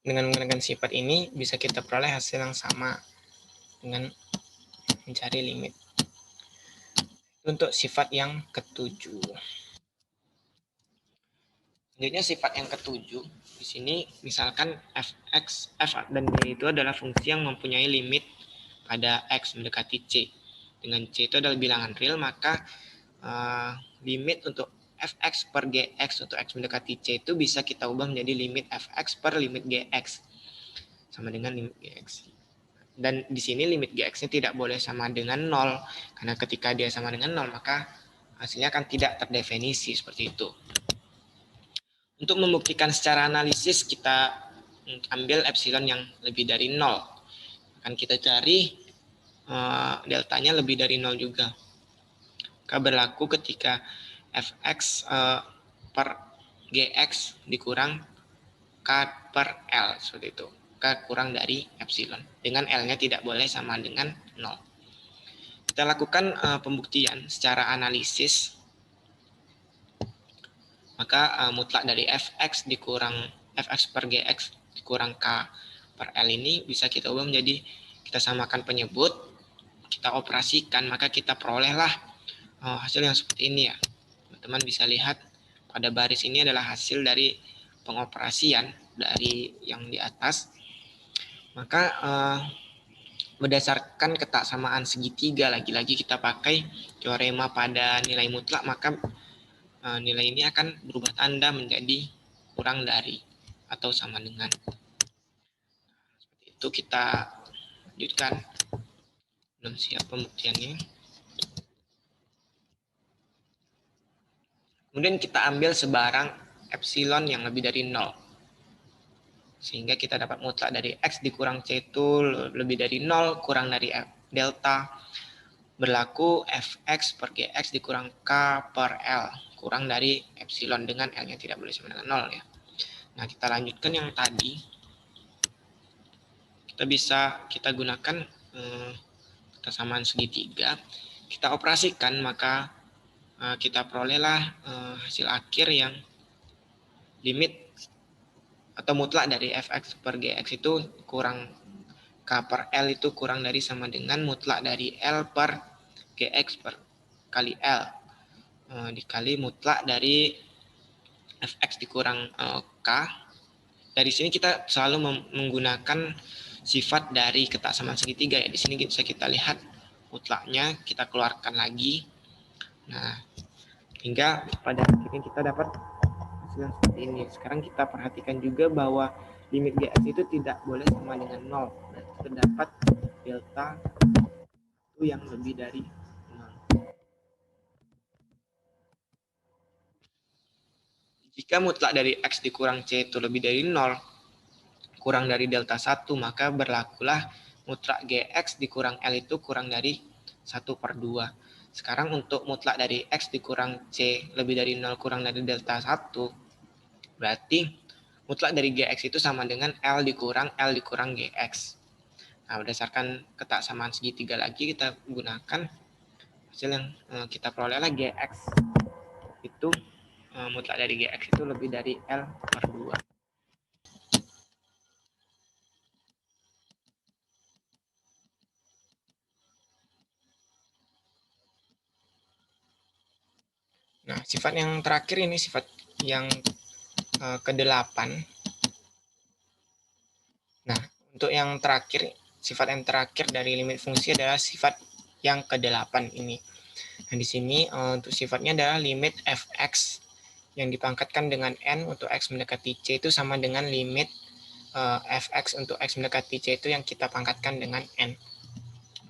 dengan menggunakan sifat ini bisa kita peroleh hasil yang sama dengan mencari limit. Untuk sifat yang ketujuh. Selanjutnya sifat yang ketujuh. Di sini misalkan fx, f dan g itu adalah fungsi yang mempunyai limit pada x mendekati c. Dengan c itu adalah bilangan real, maka limit untuk fx per gx untuk x mendekati c itu bisa kita ubah menjadi limit fx per limit gx sama dengan limit gx. Dan di sini limit gx-nya tidak boleh sama dengan 0, karena ketika dia sama dengan 0 maka hasilnya akan tidak terdefinisi seperti itu. Untuk membuktikan secara analisis, kita ambil epsilon yang lebih dari 0. Akan kita cari deltanya lebih dari 0 juga. Maka berlaku ketika fx per gx dikurang k per L, seperti itu. K kurang dari epsilon. Dengan L-nya tidak boleh sama dengan 0. Kita lakukan pembuktian secara analisis. Maka mutlak dari fx dikurang fx per gx dikurang k per L ini bisa kita ubah menjadi, kita samakan penyebut, kita operasikan, maka kita perolehlah hasil yang seperti ini ya. Teman-teman bisa lihat pada baris ini adalah hasil dari pengoperasian dari yang di atas. Maka berdasarkan ketaksamaan segitiga, lagi-lagi kita pakai teorema pada nilai mutlak, maka nilai ini akan berubah tanda menjadi kurang dari atau sama dengan. Seperti itu kita lanjutkan. Belum siap pembuktiannya. Kemudian kita ambil sebarang epsilon yang lebih dari 0. Sehingga kita dapat mutlak dari X dikurang C itu lebih dari 0 kurang dari delta. Berlaku Fx per Gx dikurang K per L. Kurang dari epsilon dengan L-nya tidak boleh sama dengan 0 ya. Nah, kita lanjutkan yang tadi. Kita gunakan kesamaan segitiga. Kita operasikan, maka kita perolehlah hasil akhir yang limit atau mutlak dari Fx per Gx itu kurang K per L itu kurang dari sama dengan mutlak dari L per Gx per kali L dikali mutlak dari Fx dikurang K. Dari sini kita selalu menggunakan sifat dari ketaksamaan segitiga ya. Di sini bisa kita lihat mutlaknya, kita keluarkan lagi. Nah, hingga pada akhirnya kita dapat hasil yang seperti ini. Sekarang kita perhatikan juga bahwa limit Gx itu tidak boleh sama dengan 0. Berarti terdapat delta itu yang lebih dari 0. Jika mutlak dari X dikurang C itu lebih dari 0, kurang dari delta 1, maka berlakulah mutlak Gx dikurang L itu kurang dari 1 per 2. Sekarang untuk mutlak dari X dikurang C lebih dari 0 kurang dari delta 1, berarti mutlak dari Gx itu sama dengan L dikurang Gx. Nah, berdasarkan ketaksamaan segitiga lagi kita gunakan hasil yang kita peroleh lah Gx itu mutlak dari Gx itu lebih dari L per 2. Nah, sifat yang terakhir ini sifat yang ke-8. Nah, untuk yang terakhir, sifat yang terakhir dari limit fungsi adalah sifat yang ke-8 ini. Nah, di sini untuk sifatnya adalah limit fx yang dipangkatkan dengan n untuk x mendekati c itu sama dengan limit fx untuk x mendekati c itu yang kita pangkatkan dengan n.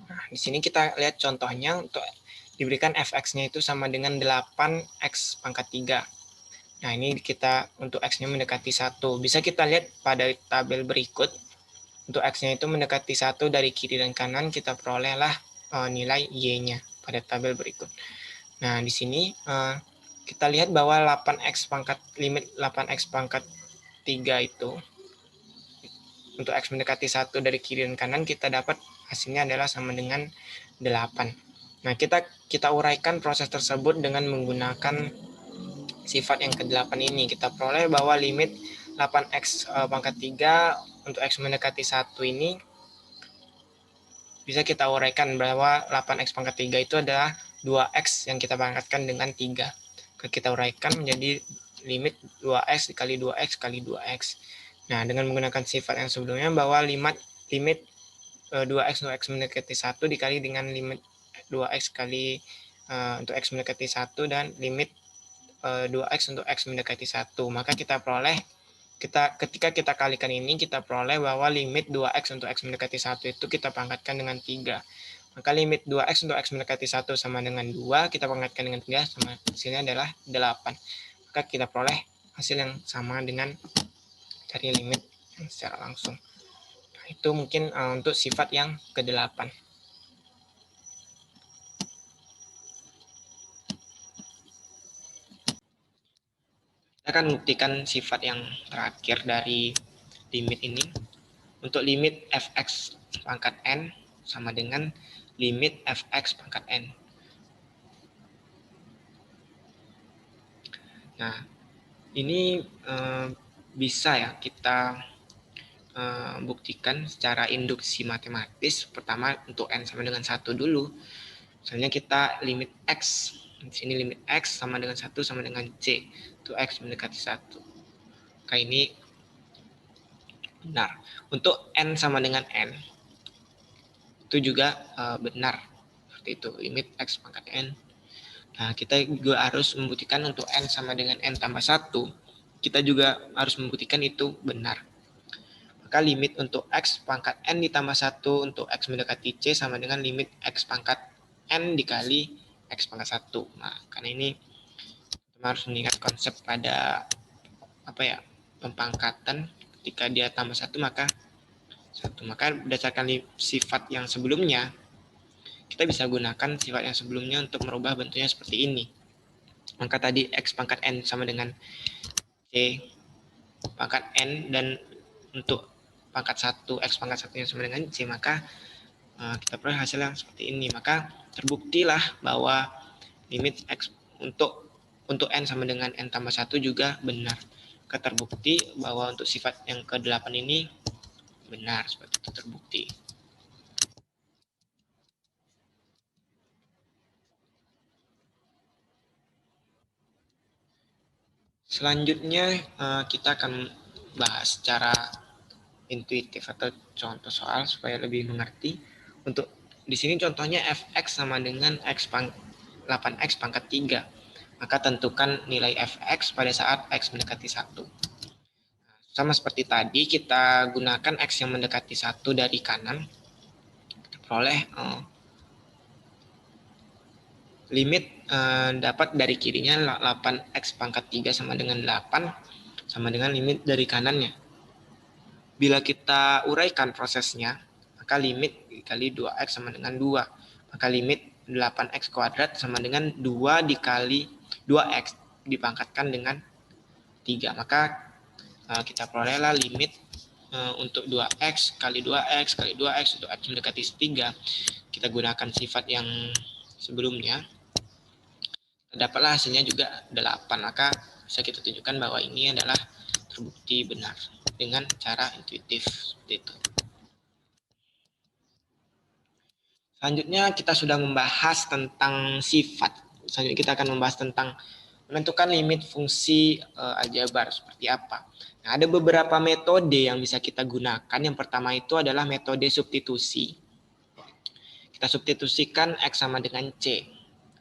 Nah, di sini kita lihat contohnya untuk diberikan fx-nya itu sama dengan 8x pangkat 3. Nah, ini kita untuk x-nya mendekati 1. Bisa kita lihat pada tabel berikut. Untuk x-nya itu mendekati 1 dari kiri dan kanan, kita perolehlah nilai y-nya pada tabel berikut. Nah, di sini kita lihat bahwa 8x pangkat limit 8x pangkat 3 itu untuk x mendekati 1 dari kiri dan kanan, kita dapat hasilnya adalah sama dengan 8. Nah, kita uraikan proses tersebut dengan menggunakan sifat yang ke-8 ini. Kita peroleh bahwa limit 8x pangkat 3 untuk x mendekati 1 ini bisa kita uraikan bahwa 8x pangkat 3 itu adalah 2x yang kita pangkatkan dengan 3. Kita uraikan menjadi limit 2x dikali 2x kali 2x. Nah, dengan menggunakan sifat yang sebelumnya bahwa limit 2x untuk x mendekati 1 dikali dengan limit 2x kali untuk x mendekati 1 dan limit 2x untuk x mendekati 1. Maka kita peroleh ketika kita kalikan ini, kita peroleh bahwa limit 2x untuk x mendekati 1 itu kita pangkatkan dengan 3. Maka limit 2x untuk x mendekati 1 sama dengan 2, kita pangkatkan dengan 3, sama hasilnya adalah 8. Maka kita peroleh hasil yang sama dengan cari limit yang secara langsung. Nah, itu mungkin untuk sifat yang ke-8. Kita akan membuktikan sifat yang terakhir dari limit ini. Untuk limit fx pangkat n sama dengan limit fx pangkat n. Nah, ini bisa ya kita buktikan secara induksi matematis. Pertama untuk n sama dengan 1 dulu. Misalnya kita limit x. Di sini limit x sama dengan 1 sama dengan c. Itu x mendekati 1. Maka ini benar. Untuk n sama dengan n, itu juga benar. Seperti itu, limit x pangkat n. Nah, kita juga harus membuktikan untuk n sama dengan n tambah 1. Kita juga harus membuktikan itu benar. Maka limit untuk x pangkat n ditambah 1 untuk x mendekati c sama dengan limit x pangkat n dikali x pangkat 1. Nah, karena ini kita harus mengingat konsep pada pempangkatan. Ketika dia tambah 1 maka 1. Maka berdasarkan sifat yang sebelumnya, kita bisa gunakan sifat yang sebelumnya untuk merubah bentuknya seperti ini. Maka tadi x pangkat n sama dengan c pangkat n, dan untuk pangkat 1 x pangkat 1 yang sama dengan c, maka kita peroleh hasil yang seperti ini. Maka terbuktilah bahwa limit x untuk n sama dengan n tambah 1 juga benar. Maka terbukti bahwa untuk sifat yang ke-8 ini benar, seperti itu terbukti. Selanjutnya kita akan bahas secara intuitif atau contoh soal supaya lebih mengerti. Untuk di sini contohnya fx sama dengan 8x pangkat 3. Maka tentukan nilai fx pada saat x mendekati 1. Sama seperti tadi, kita gunakan x yang mendekati 1 dari kanan. Kita peroleh limit dapat dari kirinya 8x pangkat 3 sama dengan 8 sama dengan limit dari kanannya. Bila kita uraikan prosesnya, maka limit dikali 2x sama dengan 2. Maka limit 8x kuadrat sama dengan 2 dikali 2x dipangkatkan dengan 3. Maka kita perolehlah limit untuk 2x kali 2x kali 2x untuk x mendekati 3. Kita gunakan sifat yang sebelumnya. Dapatlah hasilnya juga 8. Maka bisa kita tunjukkan bahwa ini adalah terbukti benar dengan cara intuitif seperti itu. Selanjutnya kita sudah membahas tentang sifat. Selanjutnya kita akan membahas tentang menentukan limit fungsi aljabar seperti apa. Nah, ada beberapa metode yang bisa kita gunakan. Yang pertama itu adalah metode substitusi. Kita substitusikan x sama dengan c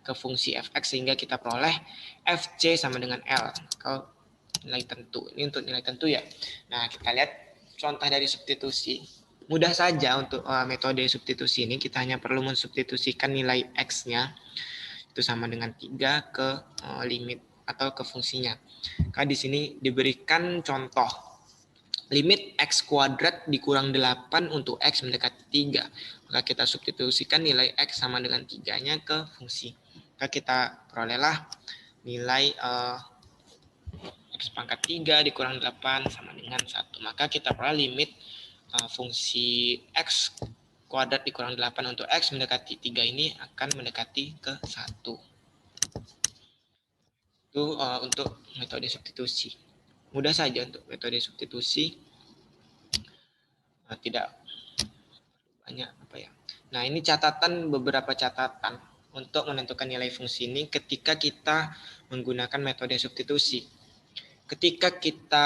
ke fungsi fx sehingga kita peroleh fc sama dengan L. Kalau nilai tentu. Ini untuk nilai tentu ya. Nah, kita lihat contoh dari substitusi. Mudah saja untuk metode substitusi ini, kita hanya perlu mensubstitusikan nilai x-nya itu sama dengan 3 ke limit atau ke fungsinya. Karena di sini diberikan contoh limit x kuadrat dikurang 8 untuk x mendekati 3. Maka kita substitusikan nilai x sama dengan 3-nya ke fungsi. Maka kita perolehlah nilai x pangkat 3 dikurang 8 sama dengan 1. Maka kita peroleh limit fungsi x kuadrat dikurang 8 untuk x mendekati 3 ini akan mendekati ke 1. Itu untuk metode substitusi. Mudah saja untuk metode substitusi. Tidak banyak Nah, ini beberapa catatan untuk menentukan nilai fungsi ini ketika kita menggunakan metode substitusi. Ketika kita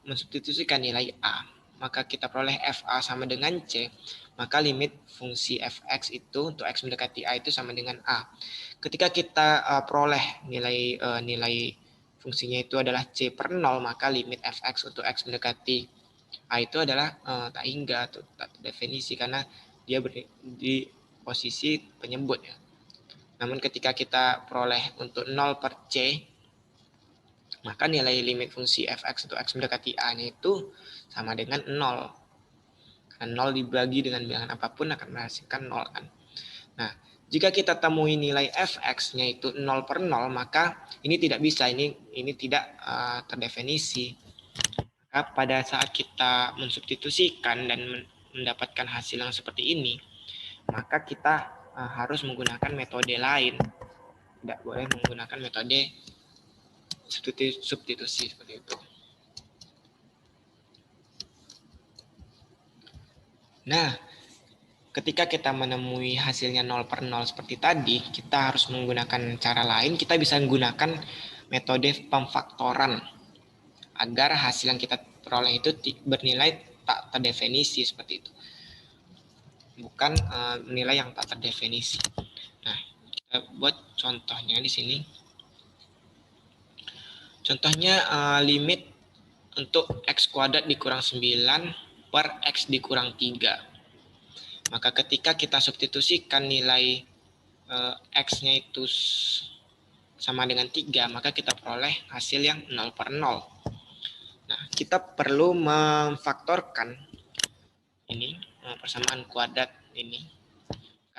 mensubstitusikan nilai A, maka kita peroleh FA sama dengan C, maka limit fungsi fx itu untuk x mendekati A itu sama dengan A. Ketika kita peroleh nilai fungsinya itu adalah C per 0, maka limit fx untuk x mendekati A itu adalah tak hingga atau tak terdefinisi karena dia di posisi penyebut ya. Namun ketika kita peroleh untuk 0 per C, maka nilai limit fungsi fx untuk x mendekati A-nya itu sama dengan 0. Karena 0 dibagi dengan bilangan apapun akan menghasilkan 0 kan. Nah, jika kita temui nilai fx-nya itu 0 per 0, maka ini tidak bisa, ini tidak terdefinisi. Maka pada saat kita mensubstitusikan dan mendapatkan hasil yang seperti ini, maka kita harus menggunakan metode lain. Tidak boleh menggunakan metode substitusi seperti itu. Nah, ketika kita menemui hasilnya 0 per 0 seperti tadi, kita harus menggunakan cara lain. Kita bisa menggunakan metode pemfaktoran agar hasil yang kita peroleh itu bernilai tak terdefinisi seperti itu. Bukan nilai yang tak terdefinisi. Nah, kita buat contohnya di sini. Contohnya limit untuk x kuadrat dikurang 9 per x dikurang 3. Maka ketika kita substitusikan nilai x-nya itu sama dengan 3, maka kita peroleh hasil yang 0 per 0. Nah, kita perlu memfaktorkan ini persamaan kuadrat ini.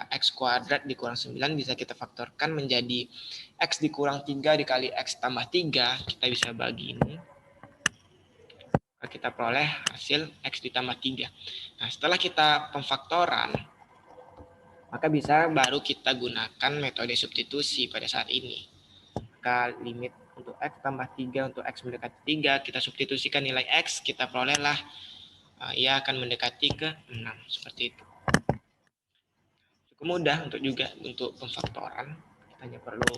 X kuadrat dikurang 9 bisa kita faktorkan menjadi x dikurang 3 dikali x tambah 3. Kita bisa bagi ini. Kita peroleh hasil x ditambah 3. Nah, setelah kita pemfaktoran, maka bisa baru kita gunakan metode substitusi pada saat ini. Maka limit untuk x tambah 3 untuk x mendekati 3, kita substitusikan nilai x, kita perolehlah ia akan mendekati ke 6, seperti itu. Cukup mudah untuk pemfaktoran. Kita hanya perlu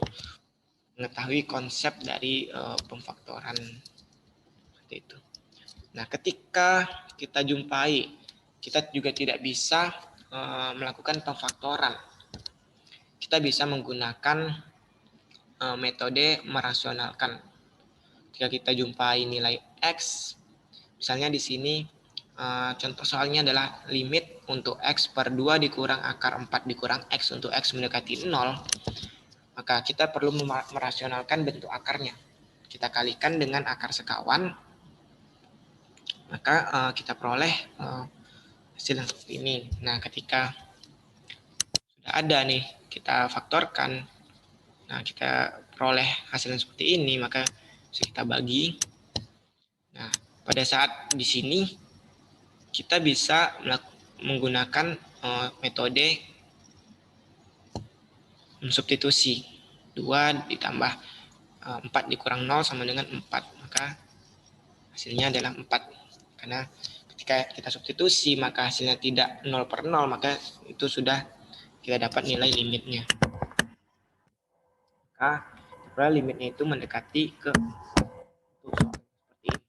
mengetahui konsep dari pemfaktoran seperti itu. Nah, ketika kita jumpai, kita juga tidak bisa melakukan pemfaktoran. Kita bisa menggunakan metode merasionalkan. Jika kita jumpai nilai x, misalnya di sini contoh soalnya adalah limit untuk x per 2 dikurang akar 4 dikurang x untuk x mendekati 0, maka kita perlu merasionalkan bentuk akarnya. Kita kalikan dengan akar sekawan, maka kita peroleh hasil yang seperti ini. Nah, ketika sudah ada nih, kita faktorkan, nah kita peroleh hasil yang seperti ini, maka bisa kita bagi. Nah, pada saat di sini kita bisa menggunakan metode substitusi. 2 ditambah 4 dikurang 0 sama dengan 4. Maka hasilnya adalah 4. Karena ketika kita substitusi, maka hasilnya tidak 0 per 0, maka itu sudah kita dapat nilai limitnya. Maka limitnya itu mendekati ke seperti ini.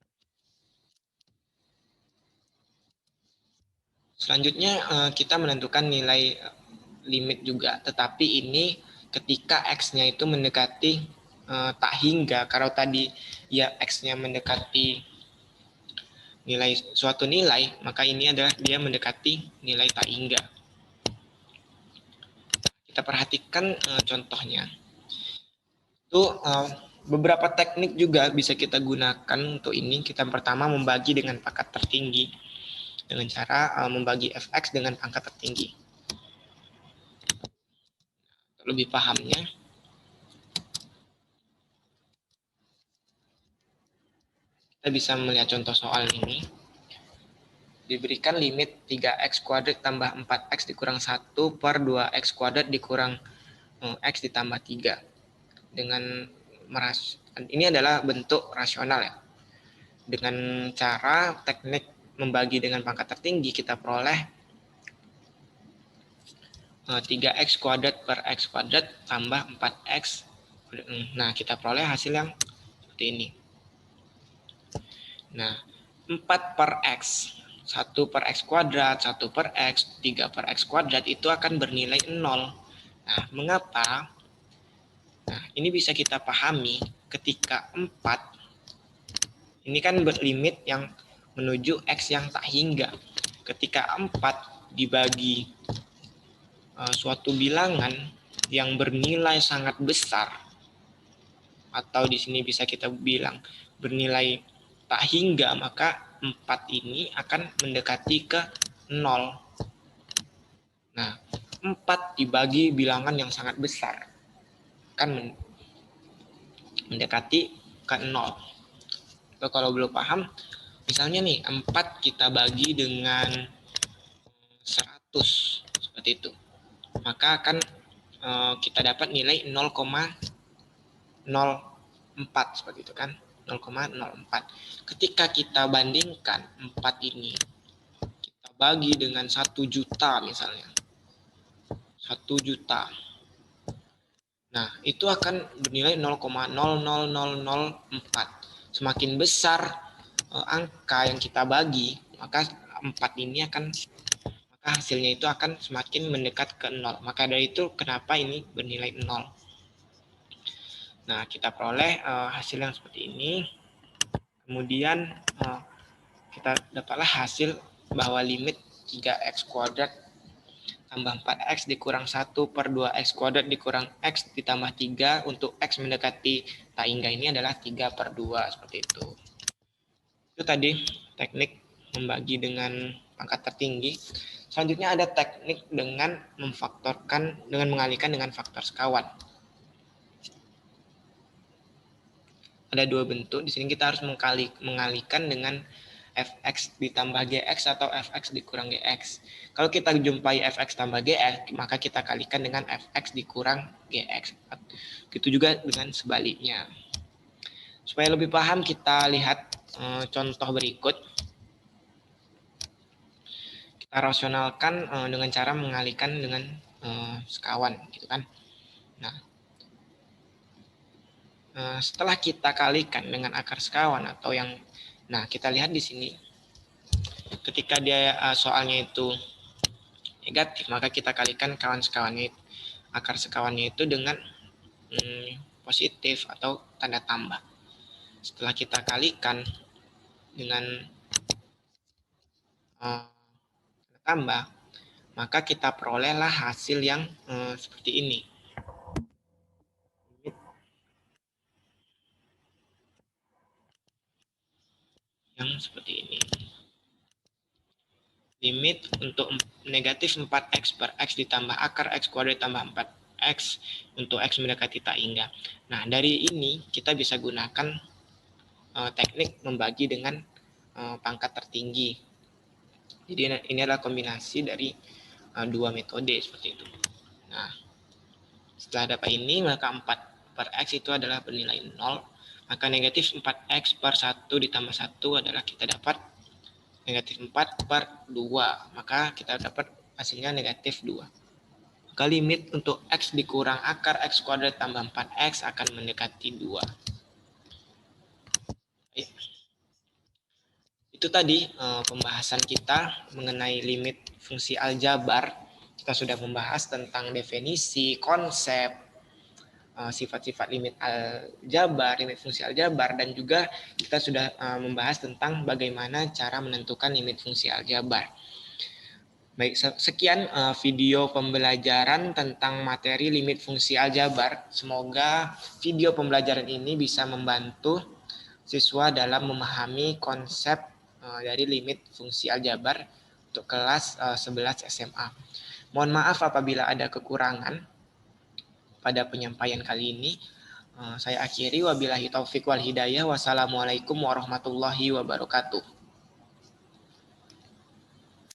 Selanjutnya kita menentukan nilai limit juga, tetapi ini ketika x-nya itu mendekati tak hingga. Kalau tadi ya x-nya mendekati nilai suatu nilai, maka ini adalah dia mendekati nilai tak hingga. Kita perhatikan contohnya. Itu beberapa teknik juga bisa kita gunakan untuk ini. Kita pertama membagi dengan pangkat tertinggi dengan cara membagi fx dengan pangkat tertinggi. Lebih pahamnya, kita bisa melihat contoh soal ini. Diberikan limit 3x kuadrat tambah 4x dikurang 1 per 2x kuadrat dikurang x ditambah 3. Dengan ini adalah bentuk rasional ya. Dengan cara teknik membagi dengan pangkat tertinggi, kita peroleh 3x kuadrat per x kuadrat tambah 4x. Nah, kita peroleh hasil yang seperti ini. Nah, 4 per x, 1 per x kuadrat, 1 per x, 3 per x kuadrat itu akan bernilai 0. Nah, mengapa? Nah, ini bisa kita pahami ketika 4, ini kan berlimit yang menuju x yang tak hingga. Ketika 4 dibagi suatu bilangan yang bernilai sangat besar, atau di sini bisa kita bilang bernilai tak hingga, maka 4 ini akan mendekati ke 0. Nah, 4 dibagi bilangan yang sangat besar akan mendekati ke 0. So, kalau belum paham, misalnya nih 4 kita bagi dengan 100 seperti itu, maka akan kita dapat nilai 0,04 seperti itu kan, 0,04. Ketika kita bandingkan 4 ini, kita bagi dengan 1 juta misalnya. 1 juta. Nah, itu akan bernilai 0,00004. Semakin besar angka yang kita bagi, maka 4 ini akan, maka hasilnya itu akan semakin mendekat ke 0. Maka dari itu kenapa ini bernilai 0. Nah, kita peroleh hasil yang seperti ini. Kemudian kita dapatlah hasil bahwa limit 3x kuadrat tambah 4x dikurang 1 per 2x kuadrat dikurang x ditambah 3 untuk x mendekati tak hingga ini adalah 3 per 2, seperti itu. Itu tadi teknik membagi dengan pangkat tertinggi. Selanjutnya ada teknik dengan memfaktorkan, dengan mengalihkan dengan faktor sekawan. Ada 2 bentuk. Di sini kita harus mengalihkan dengan fx ditambah gx atau fx dikurang gx. Kalau kita jumpai fx tambah gx, maka kita kalikan dengan fx dikurang gx. Begitu juga dengan sebaliknya. Supaya lebih paham, kita lihat contoh berikut. Kita rasionalkan dengan cara mengalihkan dengan sekawan, gitu kan. Nah, setelah kita kalikan dengan akar sekawan atau yang, nah kita lihat di sini, ketika dia soalnya itu negatif, maka kita kalikan kawan sekawannya, akar sekawannya itu dengan positif atau tanda tambah. Setelah kita kalikan dengan tanda tambah, maka kita perolehlah hasil yang seperti ini. Yang seperti ini. Limit untuk negatif 4x per x ditambah akar x kuadrat tambah 4x untuk x mendekati tak hingga. Nah, dari ini kita bisa gunakan teknik membagi dengan pangkat tertinggi. Jadi ini adalah kombinasi dari 2 metode seperti itu. Nah, setelah dapat ini, maka 4 per x itu adalah bernilai 0. Maka negatif 4x per 1 ditambah 1 adalah kita dapat negatif 4 per 2. Maka kita dapat hasilnya negatif 2. Maka limit untuk x dikurang akar x kuadrat tambah 4x akan mendekati 2. Baik. Itu tadi pembahasan kita mengenai limit fungsi aljabar. Kita sudah membahas tentang definisi, konsep, sifat-sifat limit aljabar, limit fungsi aljabar, dan juga kita sudah membahas tentang bagaimana cara menentukan limit fungsi aljabar. Baik, sekian video pembelajaran tentang materi limit fungsi aljabar. Semoga video pembelajaran ini bisa membantu siswa dalam memahami konsep dari limit fungsi aljabar untuk kelas 11 SMA. Mohon maaf apabila ada kekurangan pada penyampaian kali ini. Saya akhiri, wabillahi taufik wal hidayah. Wassalamualaikum warahmatullahi wabarakatuh.